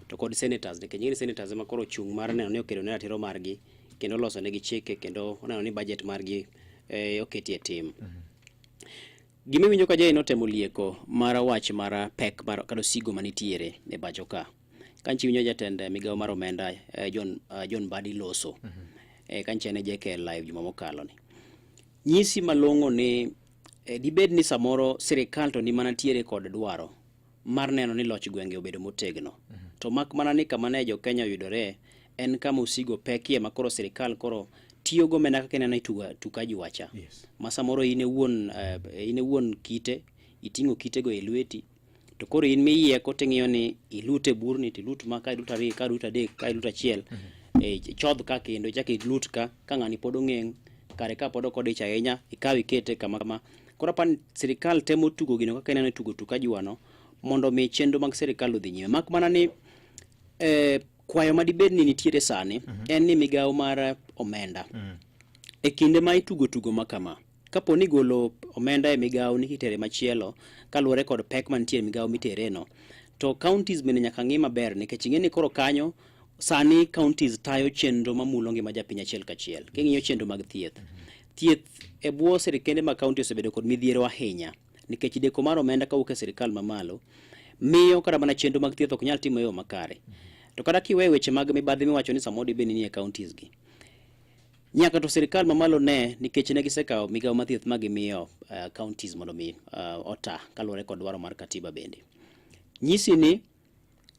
to kod senators nikech ng'eni senators ema koro chung' mar neno ni okedo ne ratiro margi kendo loso negi chike kendo oneno ni budget margi oketi e tim. Gima winjo ka jay notemo lieko mar wach mar pek mar kado sigo manitiere e bacho ka. Kanchi winjo jatend migawo mar omenda John Badi Loso. Kanchi ne JK live juma mokalo ni. Nyisi malongo ni dibed ni samoro sirikal to ni mana tiere kod dwaro mar neno ni loch gwenge obedo motegno. To mak mana ni kama ne jo Kenya yudore en kama usigo pekie makoro sirikal koro tiyo tiyo go mena kaka nena tukaji wacha. Masa moro ine wuon kite, itingo kite go e lweti. To koro in miye ko ting'iyo ni ilute burni tilut ma ka ilut ari ka ilut adek ka ilut achiel chodh ka kendo chak ilut ka ng'ani pod ong'eng kare ka pod ok odich ahinya ikawi kete kama. Koro pan sirikal temo tugo gino kaka neno tugo tukaji wano mondo mi chenro mag sirikal odhi nyime. Mak mana ni kwayo madibed ni nitiere sani en ni migawo mar omenda e kinde ma itugo makama. Kapo ni golo omenda e migawo ni kitere machielo kaluwore kod pek mantie migawo mitere no, to counties bende nyaka ng'i maber nikech ing'e ni koro kanyo sani counties tayo chenro mamulo ngima japiny achiel kachiel. King'iyo chenro mag thieth e bwo sirikende mag county osebedo kod midhiero ahinya nikech deko mar omenda kawuok e sirikal mamalo miyo kata mana chenro mag thieth ok nyal timo e yo makare. To kada kiweyo weche mag mibadhi miwacho ni samodi bende ni e counties gi, nyaka to sirikal mamalo ne nikech ne gisekawo migawo mathieth ma gimiyo counties mondo mi ota kaluwore kod dwaro mar katiba bende. Nyisi ni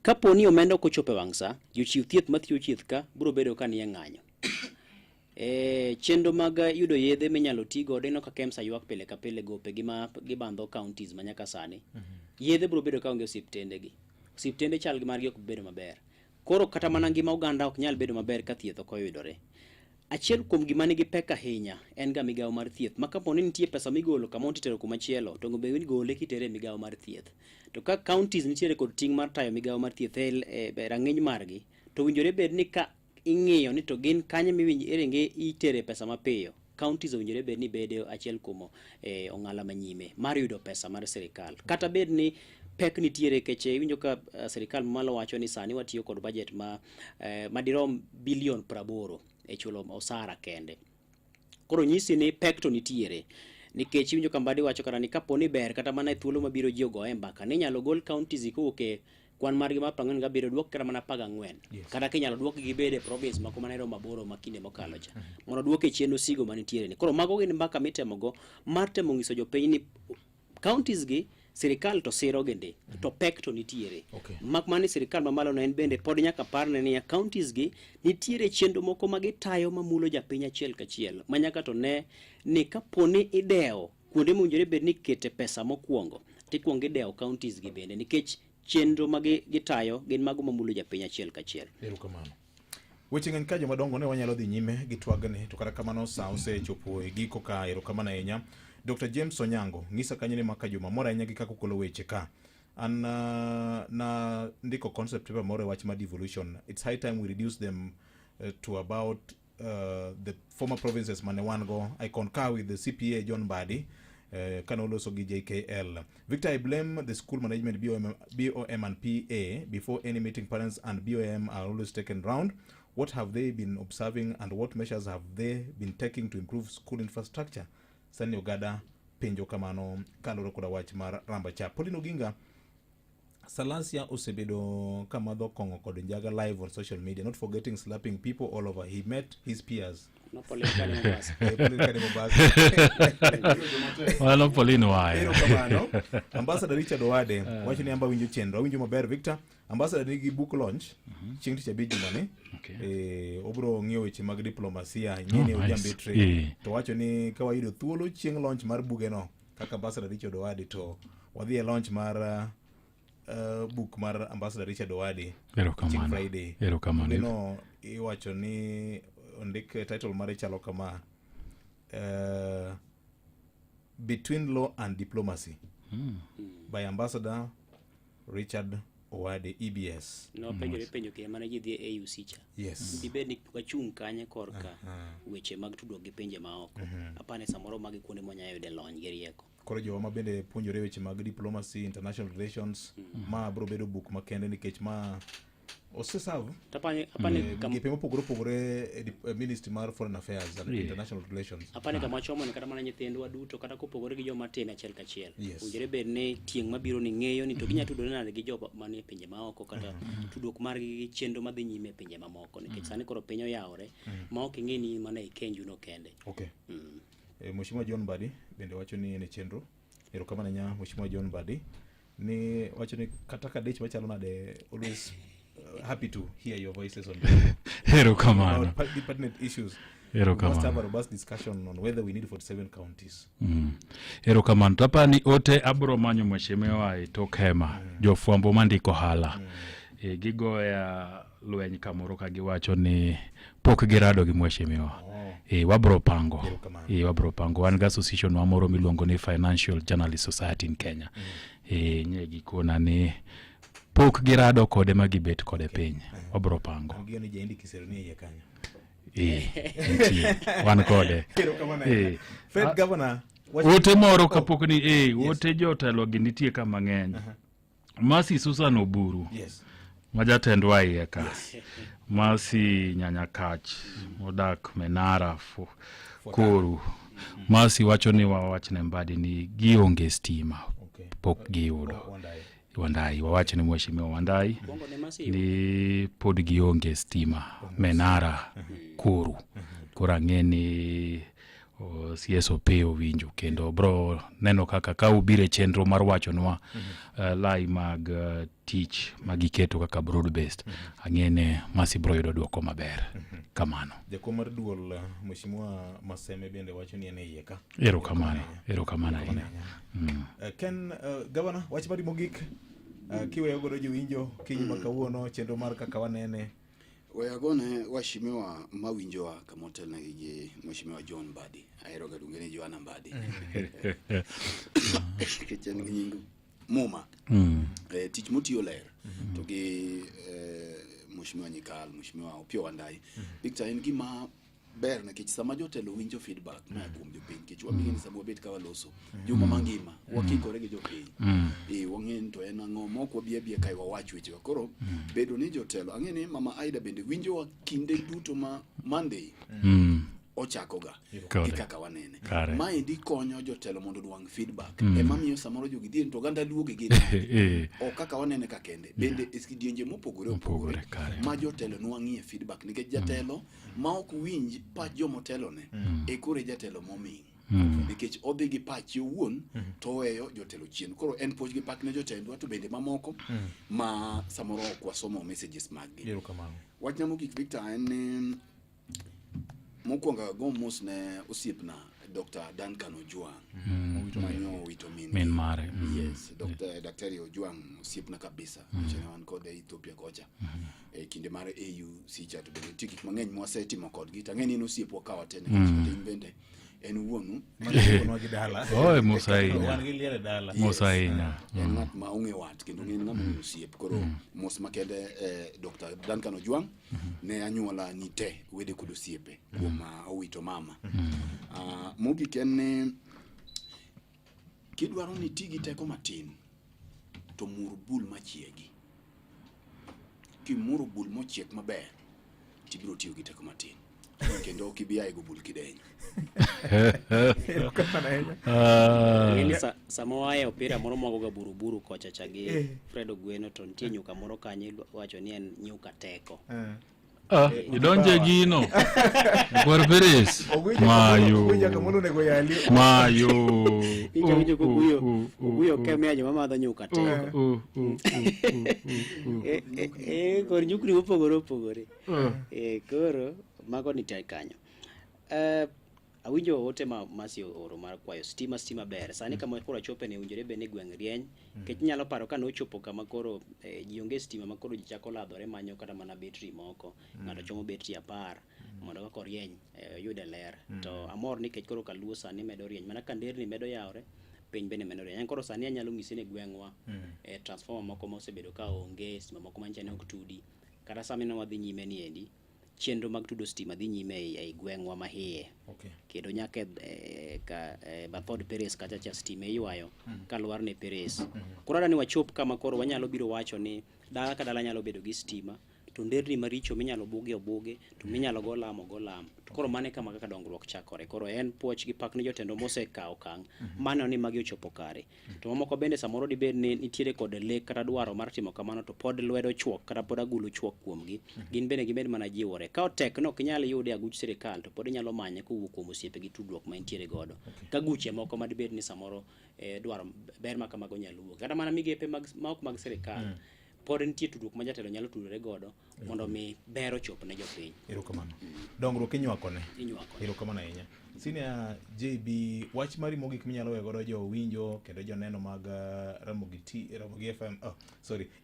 kapo ni omenda ok ochopo e wang' sa, jochiw thieth mathiyo thieth ka biro bedo ka ni e ng'anyo. Chenro mag yudo yedhe minyalo ti godo ino ka KEMSA ywak pile ka pile gope gibandho counties manyaka sani. Yedhe biro bedo ka onge osiptende gi. Osiptende chal gi margi ok bedo maber. Koro kata mana ngima oganda ok nyal bedo maber ka thieth ok oyudore. Achiel kuom gima nigi pek ahinya en ga migawo mar thieth. Ma kapo ni nitie pesa migolo kama itero kumachielo to ng'ombe ni gole kitere migawo mar thieth. To ka counties nitiere kod ting' mar tayo migawo mar thieth e rang'iny margi, to winjore bed ni ka ing'iyo ni to gin kanye miwinjore itere pesa mapiyo. Counties owinjore bed ni bede achiel kuom ong'ala manyime mar yudo pesa mar sirikal. Kata bed ni pek nitiere keche winjo ka sirikal mamalo wacho ni sani watiyo kod budget madirom bilion 80 e chulo osara kende. Koro nyisi ni pek to nitiere nikech winjo ka Mbadi wacho kata ni kapo ni ber kata mana e thuolo mabiro ji ogoye mbaka ni nyalo gol counties kowuok e kwan margi ma 47 dwok kata mana 14 kata kinyalo dwok gi bede province mako mana ero maboro makinde mokalo cha mondo dwok e chien osigo manitiere ni. Koro mago gin mbaka mitemo go mar temo nyiso jopiny ni counties gi sirikal to siro gende to pek to nitiere. Mak mani sirikal mamalo no en bende pod nyaka parne ni counties gi nitiere chenro moko magitayo mamulo japiny achiel kachiel manyaka to ne ni kaponi idewo kuonde mowinjore bed ni kete pesa mokwongo tikwongo idewo counties gi bende nikech chenro magitayo gin mago mamulo japiny achiel kachiel. Erokamano. Weche ng'eny ka jomadongo ne wanyalo dhi nyime gi twagni to kata kamano sa osechopo e giko ka. Erokamano ahinya Dr. James Onyango ng'isa kanyo ni maka juma moro ahinya gi kaka okolo weche ka. An na ndiko concept paper moro e wach ma devolution. It's high time we reduce them to about the former provinces mane wan go. I concur with the CPA John Mbadi kanoloso gi JKL. Victor, I blame the school management BOM and PA. Before any meeting, parents and BOM are always taken round. What have they been observing and what measures have they been taking to improve school infrastructure? Sani Ogada penjo kamano kaloro koda wach mar Ramba Cha. Pauline Oginga, Salasia osebedo kamadho kongo kod njaga live on social media, not forgetting slapping people all over. He met his peers. No Pauline kani Mombasa. Walo Pauline wae. Erokamano. Ambassador Richard Owade wacho ni amba winjo chenro. Winjo maber Victor. Ambassador nigi book launch chieng' tich abich jumani. Obro ng'iyo weche mag diplomasia nyine ojambetre. To wacho ni ka wayudo thuolo chieng' launch mar buge no kaka Ambassador Richard Owade to wadhi e launch mar book mar Ambassador Richard Owade chieng' Friday. Erokamano. No iwacho ni ondik title mare chalo kama Between Law and Diplomacy by Ambassador Richard Owade, EBS. No penjo ke mana ji dhi e AUC cha. Yes. Dibed ni wachung' kanye korka weche mag tudruok gi pinje maoko. Apane samoro mag kuonde monyayo de lony gi rieko. Koro jowa ma bende puonjore weche mag diplomacy, international relations, ma bro bedo book makende nikech ma oseserve gipe mopogore Ministry mar Foreign Affairs and International Relations. Apane kama chomo ni kata mana nyithindwa duto kata kopogore gi joma tin achiel kachiel. Ujere bed ne tieng' mabiro ni ng'eyo ni to ginya tudore nade gi joma manie pinje maoko kata tudruok margi gi chenro madhi nyime e pinje mamoko nikech sani koro piny oyawore ma ok ing'e ni mana e Kenju no kende. Okay. Mheshimiwa John Mbadi bende wacho ni ne chenro. Erokamano nya Mheshimiwa John Mbadi ni wacho ni kata ka dich machalo nade always happy to hear your voices on Erokamano. Pertinent issues. must have a robust discussion on whether we need 47 counties. Erokamano. Tapani ote abro manyo mheshimiwa itok hema jofwambo mandiko hala. Gigoya lweny kamoro ka giwacho ni pok girado gi mheshimiwa. Wabro pango. Wabro pango. Wan ga association wa moro miluongo ni Financial Journalist Society in Kenya. Nye gikona ni pok girado kode magibet kode piny. Wabro pango. Ngiyoni jendi kisero ni ye kanyo. Wan kode. Fed governor wote moro kapok ni wote jotelo gi nitie kama ng'eny. Masi Susan Oburu. Majatend wa iye ka. Masi Nyanyakach modak Menara Koru. Masi wacho ni wawachne Mbadi ni gionge stima. Pok giyudo. Wandai wawache ni mheshimiwa Wandai ni pod gionge stima Menara Koru. Kurangeni CSOP winjo kendo bro neno kaka ka ubire chenro mar wachonwa lai mag tich magiketo kaka broad based angene Masi bro yudo dwoko maber kamano. Jakomar duol mheshimiwa Maseme bende wacho ni ene yeka. Erokamano ahinya. Ken governor wach mari mogik kiweyo godo jowinjo kiny makawuono chenro mar kaka wanene. Wayagone washimiwa mawinjowa kamotelna gi mheshimiwa John Mbadi. Ahero ga dungene Joanna Mbadi. Kichen nyingo Muma. Tich motiyo ler to gi mheshimiwa Nyikal, mheshimiwa Opiyo Wandai. Picture en gima ber nikech sama jotelo winjo feedback na kuom jopiny kech wabigeni sama wabet ka waloso juma mangima wakikore gi jopiny wang'en to en ang'o mok wabiabia kai wawach wechewa koro bedo ni jotelo ang'eni Mama Aida bende winjowa kinde duto ma Monday ochakoga gi kaka wanene maendi konyo jotelo mondo duang feedback emamiyo samoro jogi dhi to ganda luoge gi o kaka wanene ka kende bende eskidienje mopogore opogore ma jotelo nwang'ie feedback nikech jatelo ma ok winj pach jomotelo ne kore jatelo moming nikech odhi gi pach owuon to weyo jotelo chien koro en puonj gi pak ne jotendwa to bende mamoko ma samoro ok wasomo messages mag gi wach mogik Victor en mokwonga go mos ne osiepna Dr. Duncan Ojwang manyo wito min mare. Yes, Daktari Ojwang osiepna kabisa chene wan kod Ethiopia kocha kinde mare AU sicha to bende tikik mang'eny mwasetimo kodgi tang'eni no osiepwa kawatene bende en wuonu Musainya en ng'at ma ong'e wat kendo ng'en ng'ama osiep koro mos makende Dr. Duncan Ojwang ne anyuola ni te wede kod osiepe kuom owito mama mogik en ne kidwaro ni tigi teko matin to mur bul machiegi kimuro bul mochiek maber tibiro tiyo gi teko matin kendo kibiya ego bul kidenyo sama wae opira moro mogo ga buruburu kocha chagi Fredo Gweno to nitie nyuka moro kanye wacho ni en nyuka teko idonje gino kwar peres mayo injo kuguyo keme ajo mamadho nyuka teko kor nyukni opogore koro mago nitie kanyo awinjo ote Masi oro mar kwayo stima ber sani kama koro chope ne unjore be ne gweng' rieny kech nyalo paro ka no chopo kama koro jionge stima makoro jichako ladhore manyo kata mana betri moko ng'ato chomo betri 10 mondo ka korieny yude ler to amor ni kech koro kaluo sani medo rieny mana ka nderni medo yawre piny bende medo rieny koro sani anyalo ng'isi ne gweng'wa transformer moko mosebedo ka onge stima moko manchane ok tudi kata sami no wadhi nyime ni endi chenro mag tudo stima dhi nyime ei gweng'wa mahiye kendo nyaka ka Bathod Peres kata cha stima ywayo kaluwar ne Peres koro dani wachop kama koro wanyalo biro wacho ni dala ka dala nyalo bedo gi stima to nderni maricho minyalo buge to minyalo go lamo koro mane kama kaka dongruok chakore koro en puoch gi pak ne jotendo mosekawo kang mano ni magi ochopo kare to mamoko bende samoro dibed ni nitiere kod lek kata dwaro mar timo kamano to pod lwedo chuok kata pod agulu chuok kuomgi gin bende gimed mana jiwore ka tek no kinyalo yude aguch sirikal to pod inyalo manye kowuok kuom osiepe gi tudruok ma intiere godo ka guche moko ma dibed ni samoro dwaro ber ma kamago nyalo wuok kata mana migepe ma ok mag sirikal pod nitie tudruok ma jatelo nyalo tudore godo mondo mi bero chop ne jopiny. Erokamano. dongruok inywakone. Erokamano ahinya. Senior JB, wach mari mogik minyalo wegodo jo winjo kendo joneno mag Ramogi FM.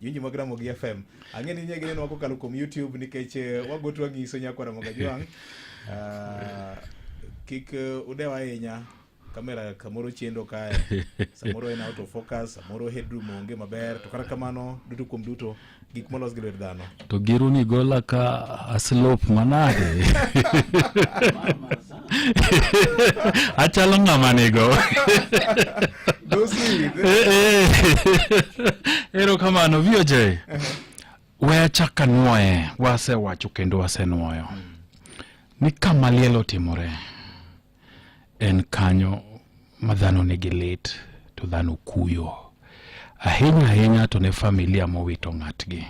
Winjo mag Ramogi FM. Ang'e ni nyegi neno kokalo kuom YouTube nikech wagoto wangiso nyakwa Ramogi Jwang. Kik udewa ahinya. Kamera kamoro chendo kae. Samoro en out of focus, samoro headroom onge maber. To kata kamano duto kuom duto gik molos gi lwet dhano. To giru ni gola ka aslope manade. Achalo ng'ama nigo. Erokamano VOJ. We achaka nuoye, wasewacho kendo wasenuoyo. Ni kama liel otimore en kanyo ma dhano nigi lit to dhano kuyo. Ahinya to ne familia mowito ng'atgi.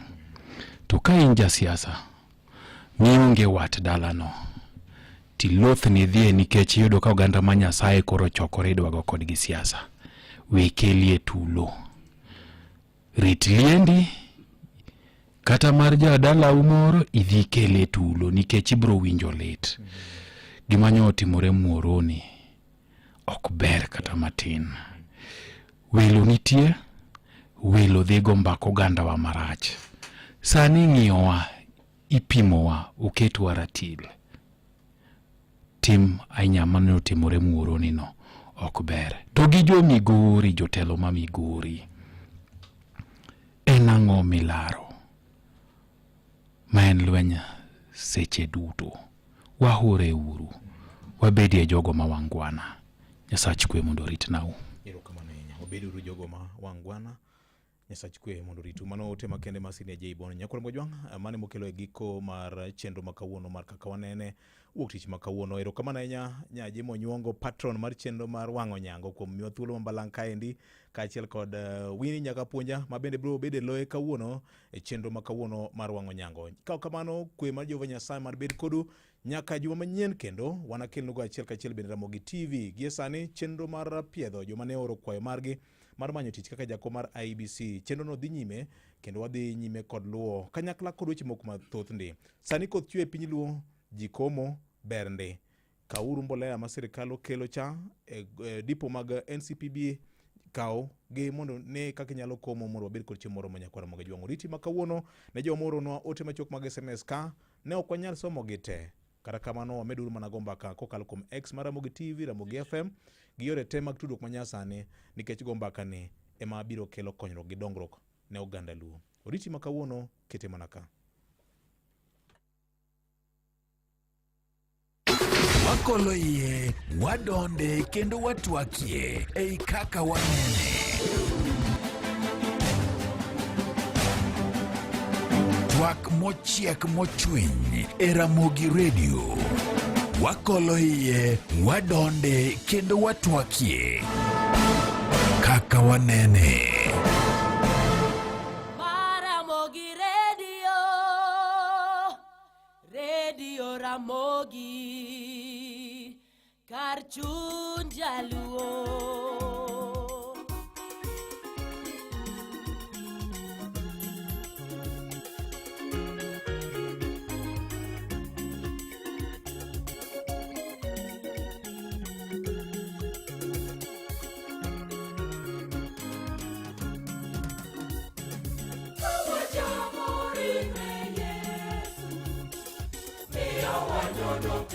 To ka in jasiasa, mionge wat dalano, tiloth ni dhie nikech yudo ka oganda ma Nyasaye koro chokore idwago kodgi siasa. Wekelie tulo. Rit liendi, kata mar jadala umoro, idhi kele tulo nikech ibro winjo lit. Gimanyo otimore Muoroni ok ber kata matin. Welo nitie, welo dhigo mbako oganda wa marach. Sani ng'iyowa, ipimowa, oketwa ratil. Tim ainyamano otimore Muoroni no ok ber. To gi jo Migori, jotelo ma Migori, en ang'o milaro? Ma en lweny seche duto. Wahore uru. Wabedie jogo ma wangwana. Nyasach kwe mondo ritnau. Erokamano ahinya. Wabed uru jogo ma wangwana. Nyasach kwe mondo ritu. Mano ote makende masini ya J-Bone. Nyakwa Mojwang, mane mokelo e giko mar chenro makawuono mar kaka wanene. Wuok tich makawuono. Erokamano ahinya nyaji Monyuongo, patron mar chenro mar wang'o nyango kuom miwa thuolo mambalang' kaendi, kaachiel kod Winnie Nyakapuonja ma bende bro bede loye kawuono e chenro makawuono mar wang'o nyango. Kao kamano kwe mar Jehova Nyasaye mar bed kodu nyaka juma manyien kendo wanakelnugo achiel kachiel bende Ramogi TV. Gie sani chenro mar piedho joma ne oro kwayo margi mar manyo tich kaka jakom mar IBC. Chenro no dhi nyime kendo wadhi nyime kod luo kanyakla kod weche moko mathoth ndi. Sani koth chwe e piny luo, jikomo bernde. Kauru mbolea ma sirikal okelo cha dipo mag NCPB kao gi mondo ne kaka nyalo komo mondo wabed kod chiemo moro manyakwara Ramogi Jwang. Oriti makawuono ne jomoro no ote machok mag SMS ka ne ok wanyal somo gite. Kata kamano wameduru mana go mbaka kokalo kuom X mar Ramogi TV, Ramogi FM gi yore te mag tudruok manyasani nikech go mbaka ni ema biro kelo konyruok gi dongruok ne oganda luo. Oriti makawuono kete mana ka. Wakolo iye, wadonde kendo watwakie ei kaka wanene. Twak mochiek mochwiny e Ramogi Radio. Wakolo iye, wadonde kendo watwakie kaka wanene. Ramogi Radio, Radio Ramogi, kar chuny jaluo. Don't